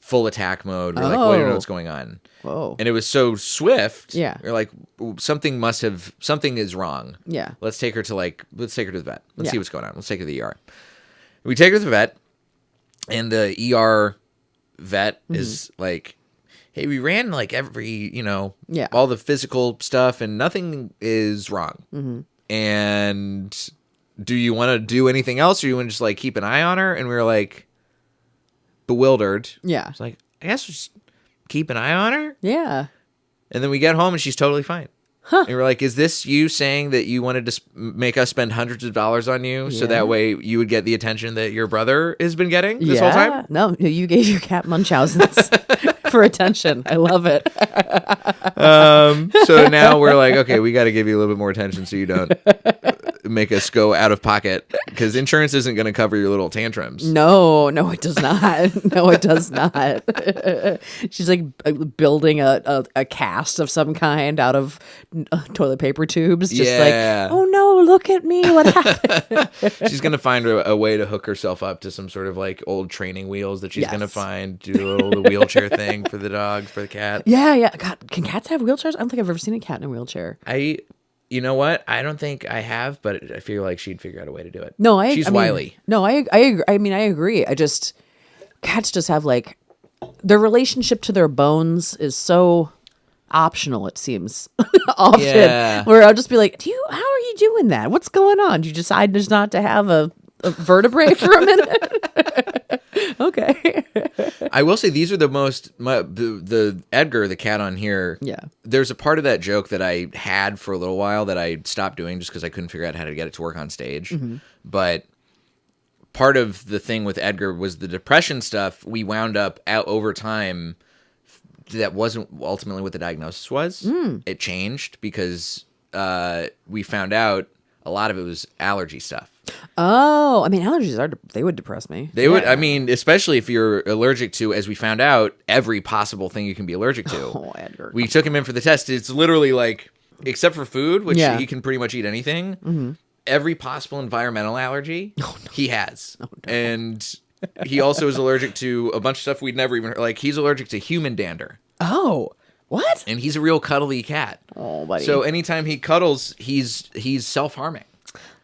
Full attack mode. We're like, we don't know what's going on. Whoa. And it was so swift. Yeah. We're like, something is wrong. Yeah. Let's take her to the vet. Let's see what's going on. Let's take her to the ER. We take her to the vet, and the ER vet is like, hey, we ran like every, all the physical stuff, and nothing is wrong. Mm-hmm. And do you want to do anything else, or you want to just like keep an eye on her? And we were like, bewildered. Yeah. It's like, I guess we'll just keep an eye on her. Yeah. And then we get home and she's totally fine. Huh. And we're like, is this you saying that you wanted to make us spend hundreds of dollars on you so that way you would get the attention that your brother has been getting this whole time? No, you gave your cat Munchausen's for attention. I love it. So now we're like, okay, we got to give you a little bit more attention so you don't make us go out of pocket, because insurance isn't going to cover your little tantrums. No, it does not. No, it does not. She's like building a cast of some kind out of toilet paper tubes. Just like, oh no, look at me. What happened? She's going to find a way to hook herself up to some sort of like old training wheels that she's going to find, do the wheelchair thing for the dog, for the cat. Yeah. God, can cats have wheelchairs? I don't think I've ever seen a cat in a wheelchair. You know what? I don't think I have, but I feel like she'd figure out a way to do it. No, she's wily. No, I agree. I mean, I agree. Cats just have like, their relationship to their bones is so optional, it seems. Often. Yeah. Where I'll just be like, how are you doing that? What's going on? Do you decide just not to have a vertebrae for a minute? Okay. I will say these are the Edgar, the cat on here. Yeah. There's a part of that joke that I had for a little while that I stopped doing just because I couldn't figure out how to get it to work on stage. Mm-hmm. But part of the thing with Edgar was the depression stuff. We wound up out over time. That wasn't ultimately what the diagnosis was. It changed because we found out a lot of it was allergy stuff. Oh, I mean, allergies they would depress me. They would. I mean, especially if you're allergic to, as we found out, every possible thing you can be allergic to. Oh, Edgar. We took him in for the test. It's literally like, except for food, which he can pretty much eat anything. Mm-hmm. Every possible environmental allergy he has. Oh, no. And he also is allergic to a bunch of stuff we'd never even heard. Like, he's allergic to human dander. Oh, what? And he's a real cuddly cat. Oh, buddy. So anytime he cuddles, he's self-harming.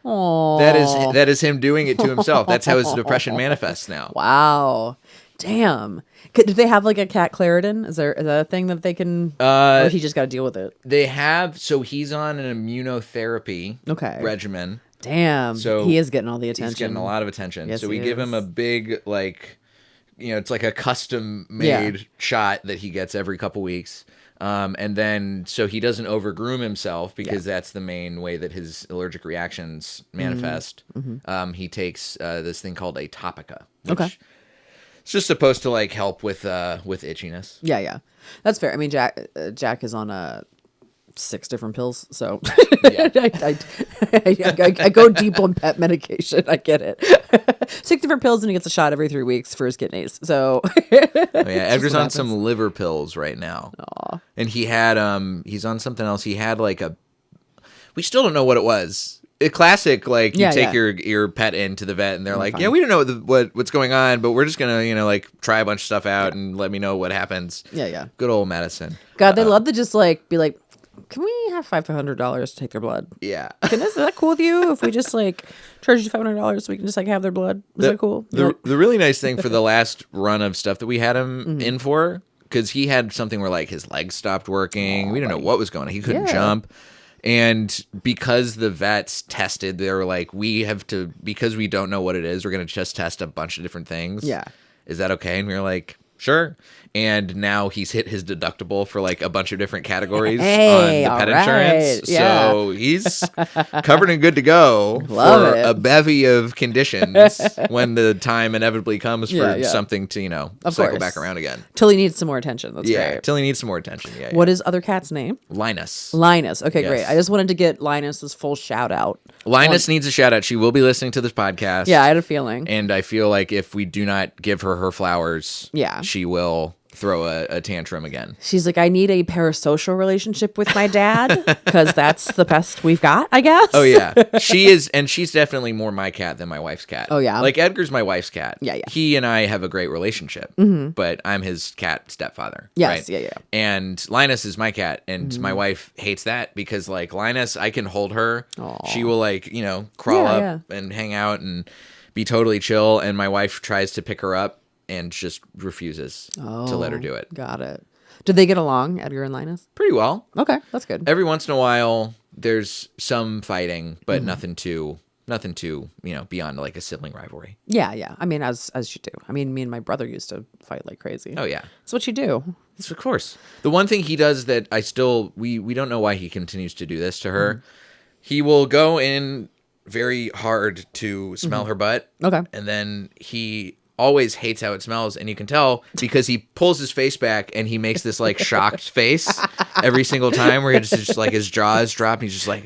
Oh, that is him doing it to himself. That's how his depression manifests now. Wow, damn. Do they have like a cat Claritin? Is that a thing that they can? Or he just got to deal with it. They have. So he's on an immunotherapy regimen. Damn. So he is getting all the attention. He's getting a lot of attention. Yes, so we give him a big it's like a custom made shot that he gets every couple weeks. And then, so he doesn't overgroom himself because that's the main way that his allergic reactions manifest. He takes this thing called a Topica. Which it's just supposed to like help with itchiness. Yeah. That's fair. I mean, Jack is on 6 different pills, so I go deep on pet medication. I get it. 6 different pills, and he gets a shot every 3 weeks for his kidneys. So Edgar's on some liver pills right now. Aww. And he had he's on something else. He had like we still don't know what it was. A classic, like you take your pet into the vet and they're like, we don't know what's going on, but we're just gonna like try a bunch of stuff out and let me know what happens. Good old medicine. God, they love to just like be like, can we have $500 to take their blood? Yeah. Is that cool with you? If we just like charge you $500 so we can just like have their blood? Is that cool? The really nice thing for the last run of stuff that we had him in for, because he had something where like his legs stopped working. We didn't know what was going on. He couldn't jump. And because the vets tested, they were like, because we don't know what it is, we're going to just test a bunch of different things. Yeah. Is that okay? And we were like, sure. And now he's hit his deductible for like a bunch of different categories on the pet insurance. Yeah. So he's covered and good to go Love for it. a bevy of conditions when the time inevitably comes for something to, cycle back around again. Till he needs some more attention. That's great. Till he needs some more attention. Yeah. What is other cat's name? Linus. Okay, Yes. great. I just wanted to get Linus's full shout out. Linus needs a shout out. She will be listening to this podcast. Yeah, I had a feeling. And I feel like if we do not give her flowers, she will throw a tantrum again. She's like, I need a parasocial relationship with my dad because that's the best we've got, I guess. Oh yeah, she is, and she's definitely more my cat than my wife's cat. Oh yeah, like Edgar's my wife's cat. Yeah. He and I have a great relationship, but I'm his cat stepfather. Yes, right? yeah. And Linus is my cat, and my wife hates that because like Linus, I can hold her. Aww. She will like crawl up and hang out and be totally chill, and my wife tries to pick her up and just refuses to let her do it. Got it. Did they get along, Edgar and Linus? Pretty well. Okay, that's good. Every once in a while, there's some fighting, but nothing too, beyond like a sibling rivalry. Yeah. I mean, as you do. I mean, me and my brother used to fight like crazy. Oh yeah, that's what you do. It's, of course. The one thing he does that I still we don't know why he continues to do this to her. He will go in very hard to smell her butt. Okay, and then he always hates how it smells, and you can tell because he pulls his face back and he makes this like shocked face every single time where he just like his jaws drop and he's just like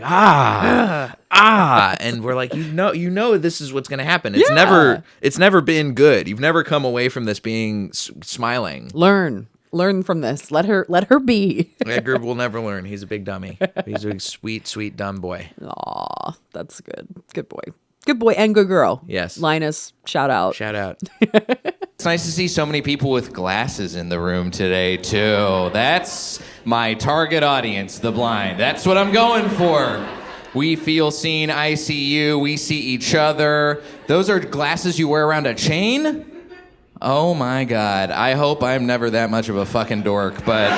and we're like, you know this is what's gonna happen. It's never been good. You've never come away from this being smiling. Learn from this. Let her be. Edgar will never learn. He's a big dummy. He's a sweet dumb boy. Aw, that's good. Good boy. Good boy and good girl. Yes. Linus, shout out. It's nice to see so many people with glasses in the room today, too. That's my target audience, the blind. That's what I'm going for. We feel seen, I see you, we see each other. Those are glasses you wear around a chain? Oh my God. I hope I'm never that much of a fucking dork, but...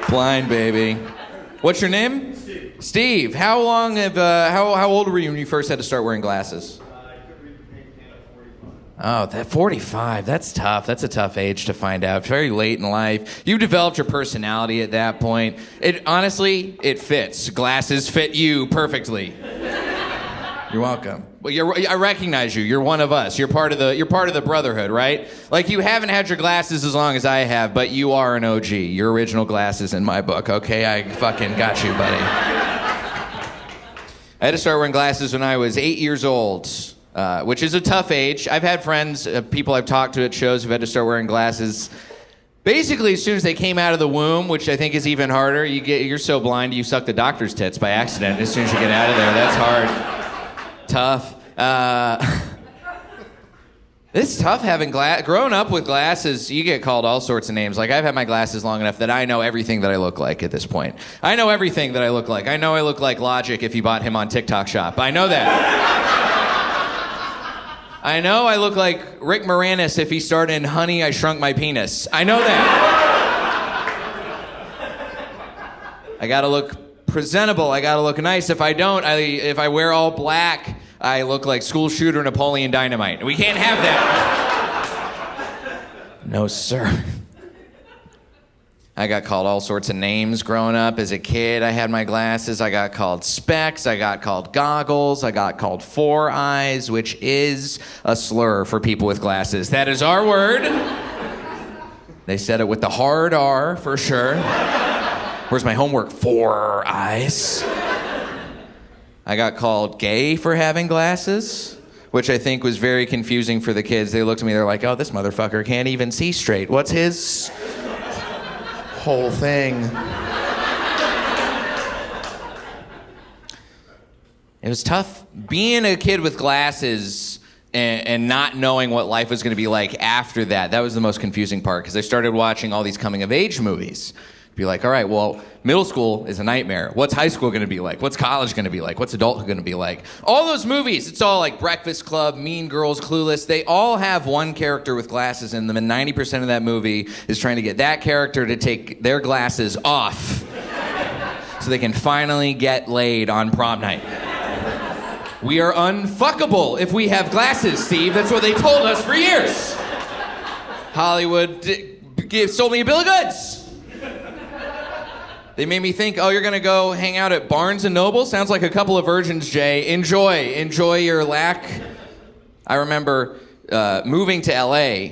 Blind, baby. What's your name? Steve, how long how old were you when you first had to start wearing glasses? Oh, that 45, that's tough. That's a tough age to find out. Very late in life. You developed your personality at that point. Honestly, it fits. Glasses fit you perfectly. You're welcome. Well, I recognize you. You're one of us. You're part of the brotherhood, right? Like, you haven't had your glasses as long as I have, but you are an OG. Your original glasses in my book, okay? I fucking got you, buddy. I had to start wearing glasses when I was 8 years old, which is a tough age. I've had friends, people I've talked to at shows who've had to start wearing glasses basically as soon as they came out of the womb, which I think is even harder. You're so blind you suck the doctor's tits by accident as soon as you get out of there. That's hard. Tough. It's tough having growing up with glasses. You get called all sorts of names. Like, I've had my glasses long enough that I know everything that I look like at this point. I know everything that I look like. I know I look like Logic if you bought him on TikTok Shop. I know that. I know I look like Rick Moranis if he starred in Honey, I Shrunk My Penis. I know that. I gotta look presentable. I gotta look nice. If I don't, if I wear all black, I look like School Shooter Napoleon Dynamite. We can't have that. No, sir. I got called all sorts of names growing up. As a kid, I had my glasses. I got called specs. I got called goggles. I got called four eyes, which is a slur for people with glasses. That is our word. They said it with the hard R for sure. Where's my homework? Four eyes. I got called gay for having glasses, which I think was very confusing for the kids. They looked at me, they're like, oh, this motherfucker can't even see straight. What's his whole thing? It was tough being a kid with glasses and not knowing what life was going to be like after that. That was the most confusing part, because I started watching all these coming of age movies. Be like, all right, well, middle school is a nightmare. What's high school going to be like? What's college going to be like? What's adulthood going to be like? All those movies, it's all like Breakfast Club, Mean Girls, Clueless. They all have one character with glasses in them, and 90% of that movie is trying to get that character to take their glasses off so they can finally get laid on prom night. We are unfuckable if we have glasses, Steve. That's what they told us for years. Hollywood sold me a bill of goods. They made me think, oh, you're going to go hang out at Barnes & Noble? Sounds like a couple of virgins, Jay. Enjoy your lack. I remember moving to LA,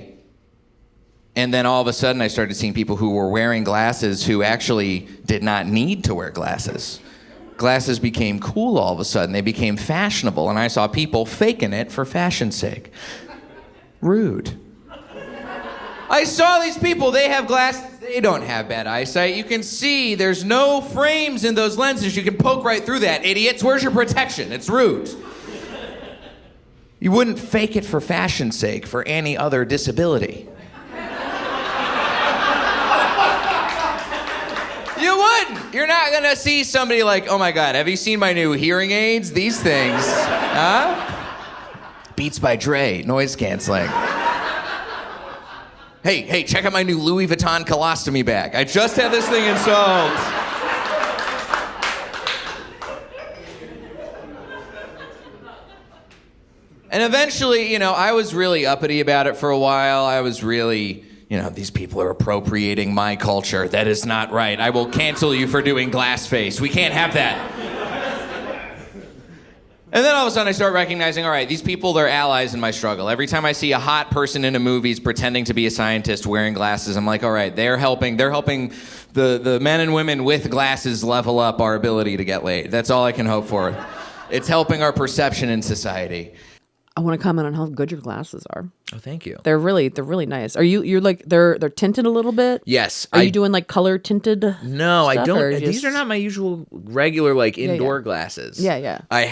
and then all of a sudden I started seeing people who were wearing glasses who actually did not need to wear glasses. Glasses became cool all of a sudden. They became fashionable, and I saw people faking it for fashion's sake. Rude. I saw these people, they have glasses. They don't have bad eyesight. You can see there's no frames in those lenses. You can poke right through that. Idiots, where's your protection? It's rude. You wouldn't fake it for fashion's sake for any other disability. You wouldn't. You're not going to see somebody like, oh my God, have you seen my new hearing aids? These things, huh? Beats by Dre, noise canceling. Hey, check out my new Louis Vuitton colostomy bag. I just had this thing installed. And eventually, I was really uppity about it for a while. I was really, these people are appropriating my culture. That is not right. I will cancel you for doing glass face. We can't have that. And then all of a sudden I start recognizing, all right, these people, they're allies in my struggle. Every time I see a hot person in a movie pretending to be a scientist wearing glasses, I'm like, all right, they're helping the men and women with glasses level up our ability to get laid. That's all I can hope for. It's helping our perception in society. I want to comment on how good your glasses are. Oh, thank you. They're really nice. You're like they're tinted a little bit? Yes. Are you doing like color tinted? No, stuff, I don't. These are not my usual regular indoor glasses. Yeah. I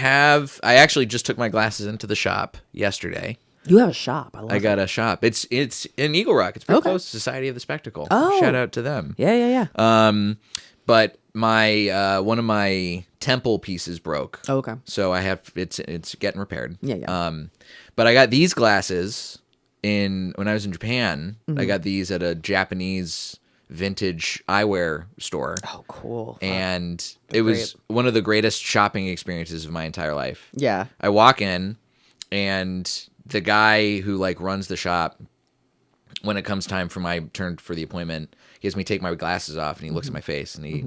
actually just took my glasses into the shop yesterday. You have a shop. I got a shop. It's in Eagle Rock. It's pretty close to Society of the Spectacle. Oh. Shout out to them. Yeah. But my one of my temple pieces broke. Oh, okay. So I have it's getting repaired. Yeah. But I got these glasses when I was in Japan. Mm-hmm. I got these at a Japanese vintage eyewear store. Oh, cool. And it was one of the greatest shopping experiences of my entire life. Yeah. I walk in, and the guy who runs the shop, when it comes time for my turn for the appointment, he has me take my glasses off, and he looks at my face, and he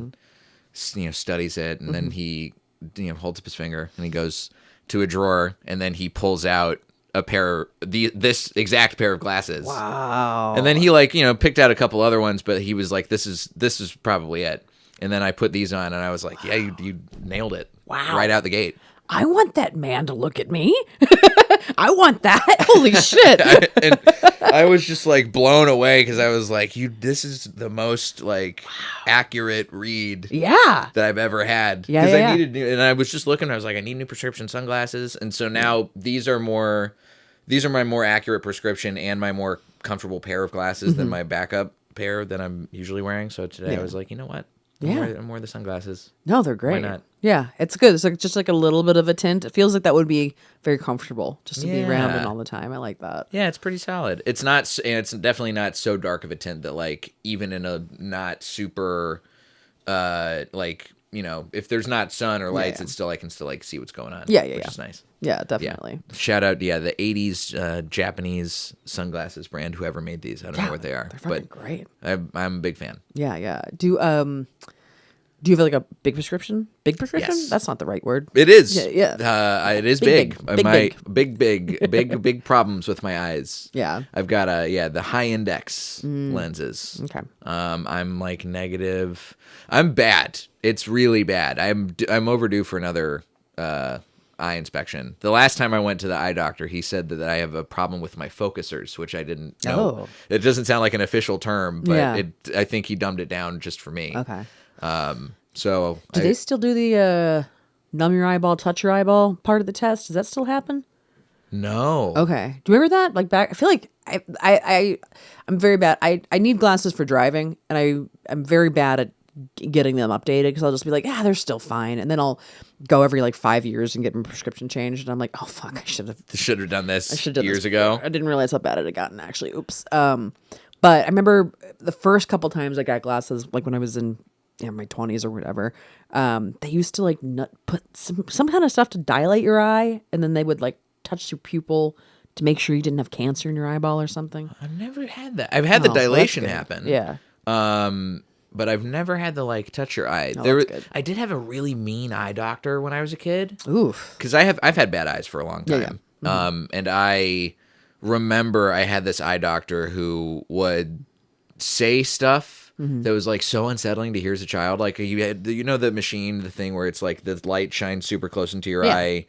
studies it, and then he holds up his finger, and he goes to a drawer, and then he pulls out this exact pair of glasses. Wow. And then he picked out a couple other ones, but he was like, this is probably it. And then I put these on, and I was like, yeah, you nailed it. Wow. Right out the gate. I want that man to look at me. I want that. Holy shit. And I was just blown away, because I was like, this is the most accurate read Yeah. that I've ever had. Yeah, Because yeah, I needed new, and I was just looking, I was like, I need new prescription sunglasses. And so now these are my more accurate prescription and my more comfortable pair of glasses than my backup pair that I'm usually wearing. So today I was like, you know what? I'm wearing the sunglasses. No, they're great. Why not? Yeah, it's good. It's just a little bit of a tint. It feels like that would be very comfortable just to be around in all the time. I like that. Yeah, it's pretty solid. It's not, and it's definitely not so dark of a tint that even in a not super if there's not sun or lights, yeah. it's still I can still like see what's going on. Yeah, which is nice. Yeah, definitely. Yeah. Shout out, the 80s Japanese sunglasses brand, whoever made these. I don't know what they are, They're fucking great. I'm a big fan. Yeah. Do you have like a big prescription? Big prescription? Yes. That's not the right word. It is. Yeah. It is Big, big. big. Big problems with my eyes. Yeah. I've got the high index lenses. Okay. I'm like negative. I'm bad. It's really bad. I'm overdue for another eye inspection. The last time I went to the eye doctor, he said that I have a problem with my focusers, which I didn't know. Oh. It doesn't sound like an official term, but Yeah. I think he dumbed it down just for me. Okay. So Do they still do the numb your eyeball, touch your eyeball part of the test? Does that still happen? No. Okay. Do you remember that? Like back, I feel like I'm very bad. I need glasses for driving, and I'm very bad at getting them updated because I'll just be like, they're still fine, and then I'll go every like 5 years and get my prescription changed, and I'm like, oh fuck, I should have done this done years this ago. before. I didn't realize how bad it had gotten. Actually, oops. But I remember the first couple times I got glasses, like when I was in my 20s or whatever, they used to like put some kind of stuff to dilate your eye, and then they would like touch your pupil to make sure you didn't have cancer in your eyeball or something. I've never had that. I've had the dilation happen. Yeah. But I've never had the like touch your eye. That's good. I did have a really mean eye doctor when I was a kid. Oof. Because I've had bad eyes for a long time. Yeah. And I remember I had this eye doctor who would say stuff that was like so unsettling to hear as a child. Like you had, the machine, the thing where it's like the light shines super close into your eye.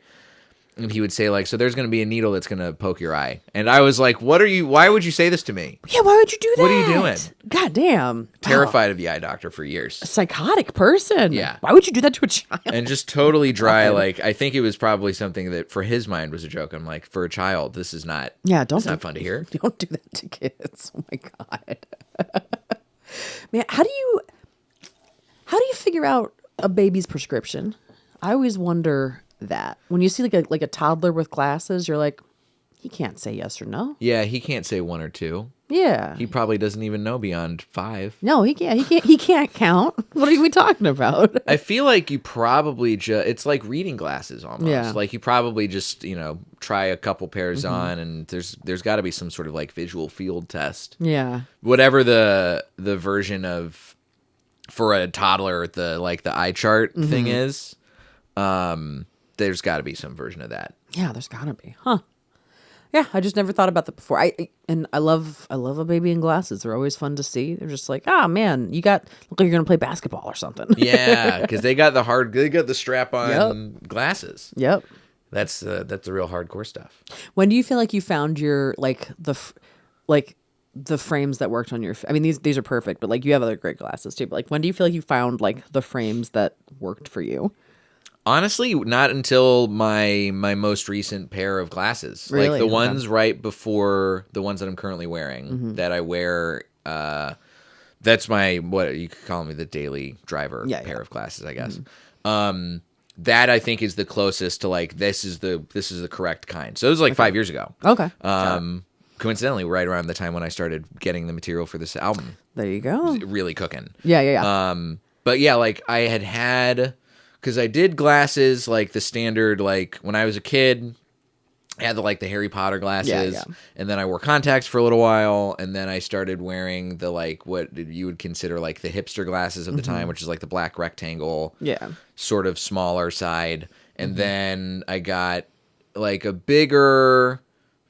And he would say like, so there's going to be a needle that's going to poke your eye. And I was like, why would you say this to me? Yeah, why would you do that? What are you doing? God damn. Terrified of the eye doctor for years. Psychotic person. Yeah. Why would you do that to a child? And just totally dry. Like, I think it was probably something that for his mind was a joke. I'm like, for a child, this is not, it's not fun to hear. Don't do that to kids. Oh my God. Man, how do you figure out a baby's prescription? I always wonder that. When you see like a toddler with glasses, you're like, he can't say yes or no. Yeah, he can't say 1 or 2. Yeah. He probably doesn't even know beyond 5. No, he can't. He can't count. What are we talking about? I feel like you probably it's like reading glasses almost. Yeah. Like you probably just, try a couple pairs on, and there's got to be some sort of like visual field test. Yeah. Whatever the version of for a toddler the eye chart thing is, there's got to be some version of that. Yeah, there's gotta be, huh? Yeah, I just never thought about that before. I love a baby in glasses. They're always fun to see. They're just like, man, look like you're gonna play basketball or something. Yeah, because they got the strap on glasses. Yep. That's the real hardcore stuff. When do you feel like you found your the frames that worked on your? I mean, these are perfect, but like you have other great glasses too. But like, when do you feel like you found like the frames that worked for you? Honestly, not until my most recent pair of glasses. Really? Like the Okay. ones right before the ones that I'm currently wearing that I wear. That's my, what you could call me, the daily driver pair of glasses, I guess. That I think is the closest to like this is the correct kind. So it was like 5 years ago. Okay. Coincidentally, right around the time when I started getting the material for this album. There you go. Really cooking. Yeah. But yeah, like I had because I did glasses like the standard, like when I was a kid, I had the Harry Potter glasses, and then I wore contacts for a little while, and then I started wearing the what you would consider like the hipster glasses of the time, which is like the black rectangle, sort of smaller side, and then I got like a bigger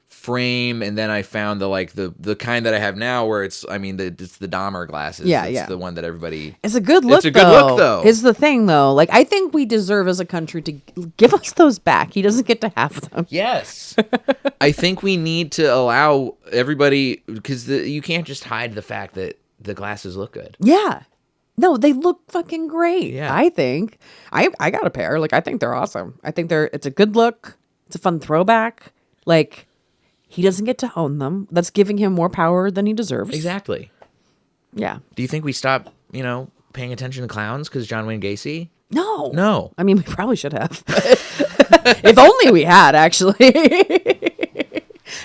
frame, and then I found the kind that I have now, where it's the Dahmer glasses. It's the one that everybody. It's a good look. It's a good look, though. Is the thing though. Like I think we deserve as a country to give us those back. He doesn't get to have them. Yes, I think we need to allow everybody, because you can't just hide the fact that the glasses look good. Yeah. No, they look fucking great. Yeah. I think. I got a pair. Like I think they're awesome. I think it's a good look. It's a fun throwback. Like. He doesn't get to own them. That's giving him more power than he deserves. Exactly. Yeah. Do you think we stop, paying attention to clowns because John Wayne Gacy? No. I mean, we probably should have. If only we had, actually.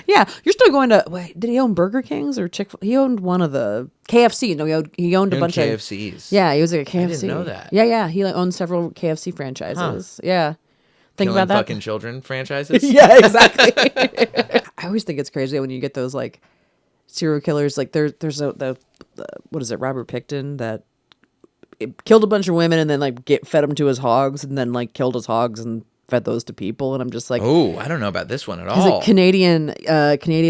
Yeah, you're still going to. Wait, did he own Burger Kings or Chick-fil-A? He owned one of the KFC. No, he owned a bunch of KFCs. Yeah, he was like a KFC. I didn't know that. Yeah. He owned several KFC franchises. Yeah, think Killing about that. fucking children franchises. Yeah, exactly. I always think it's crazy when you get those like serial killers. Like there's the what is it? Robert Pickton that killed a bunch of women and then like fed them to his hogs and then like killed his hogs and fed those to people. And I'm just like, Oh, I don't know about this one at he's all. a Canadian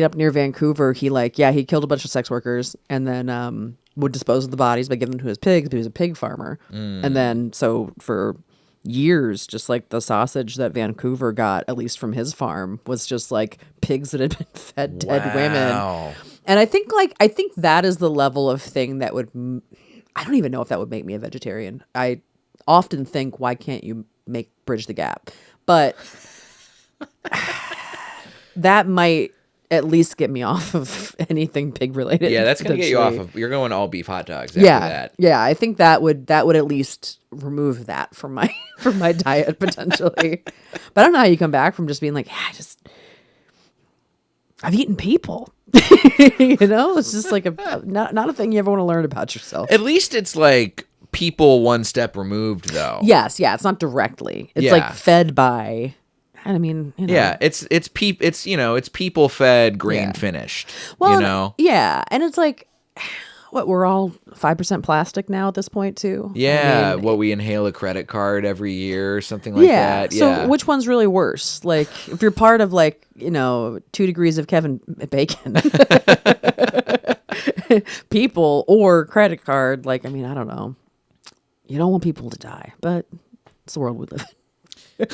up near Vancouver. He killed a bunch of sex workers and then would dispose of the bodies by giving them to his pigs. But he was a pig farmer, and then so for years, just like the sausage that Vancouver got, at least from his farm, was just like pigs that had been fed dead women. And I think that is the level of thing that would. I don't even know if that would make me a vegetarian. I often think, why can't you bridge the gap? But that might at least get me off of anything pig related. Yeah, that's gonna get you off of. You're going all beef hot dogs after that. Yeah. I think that would at least remove that from my diet potentially. But I don't know how you come back from just being like, I've eaten people. It's just like not a thing you ever want to learn about yourself. At least it's like people one step removed, though. Yes, yeah, it's not directly. It's like fed by. I mean, yeah, it's people fed, grain finished. Well, yeah, and it's like, what, we're all 5% plastic now at this point too. Yeah, we inhale a credit card every year or something like that. Yeah. So which one's really worse? Like, if you're part of 2 degrees of Kevin Bacon, people or credit card, I don't know. You don't want people to die, but it's the world we live in.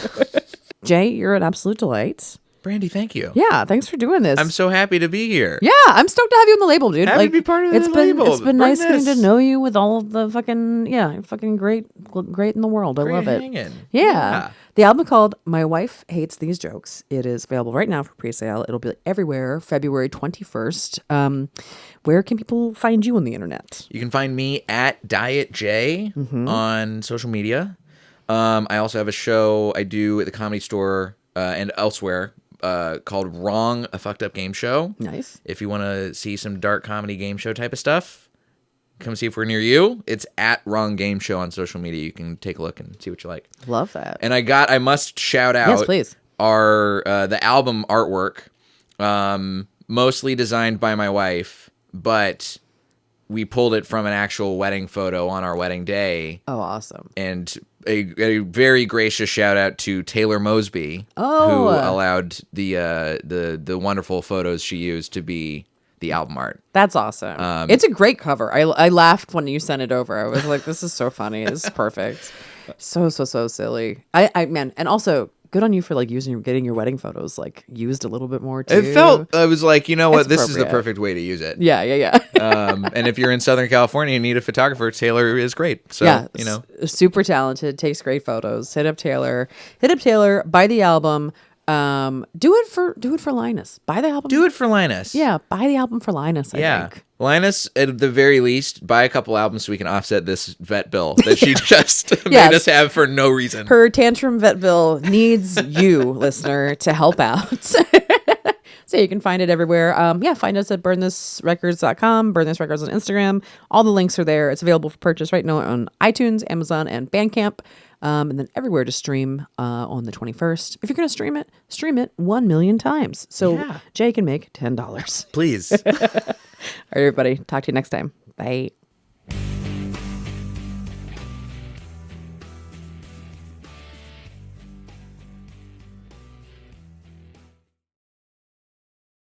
Jay, you're an absolute delight. Brandie, thank you. Yeah, thanks for doing this. I'm so happy to be here. Yeah, I'm stoked to have you on the label, dude. Happy to be part of the label. It's been nice getting to know you with all of the fucking great in the world. I love it. Hanging. Yeah. The album called My Wife Hates These Jokes. It is available right now for pre-sale. It'll be everywhere February 21st. Where can people find you on the internet? You can find me at Diet J on social media. I also have a show I do at the Comedy Store and elsewhere called Wrong, a Fucked Up Game Show. Nice. If you want to see some dark comedy game show type of stuff, come see if we're near you. It's at Wrong Game Show on social media. You can take a look and see what you like. Love that. And I must shout out yes, please. the album artwork, mostly designed by my wife, but we pulled it from an actual wedding photo on our wedding day. Oh, awesome. And a very gracious shout out to Taylor Mosby, who allowed the wonderful photos she used to be the album art. That's awesome. It's a great cover. I laughed when you sent it over. I was like, this is so funny. This is perfect. So silly. Man, and also good on you for getting your wedding photos used a little bit more too. I was like, you know what, this is the appropriate. perfect way to use it. Yeah. And if you're in Southern California and need a photographer, Taylor is great. So, yeah, super talented, takes great photos. Hit up Taylor, buy the album. Do it for Linus. Buy the album. Do it for Linus. Yeah, buy the album for Linus, I think. Linus, at the very least, buy a couple albums so we can offset this vet bill that she just made us have for no reason. Her tantrum vet bill needs you, listener, to help out. So you can find it everywhere. Find us at burnthisrecords.com, Burn This Records on Instagram. All the links are there. It's available for purchase right now on iTunes, Amazon, and Bandcamp. And then everywhere to stream on the 21st. If you're going to stream it 1 million times. So Jay can make $10. Please. All right, everybody. Talk to you next time. Bye.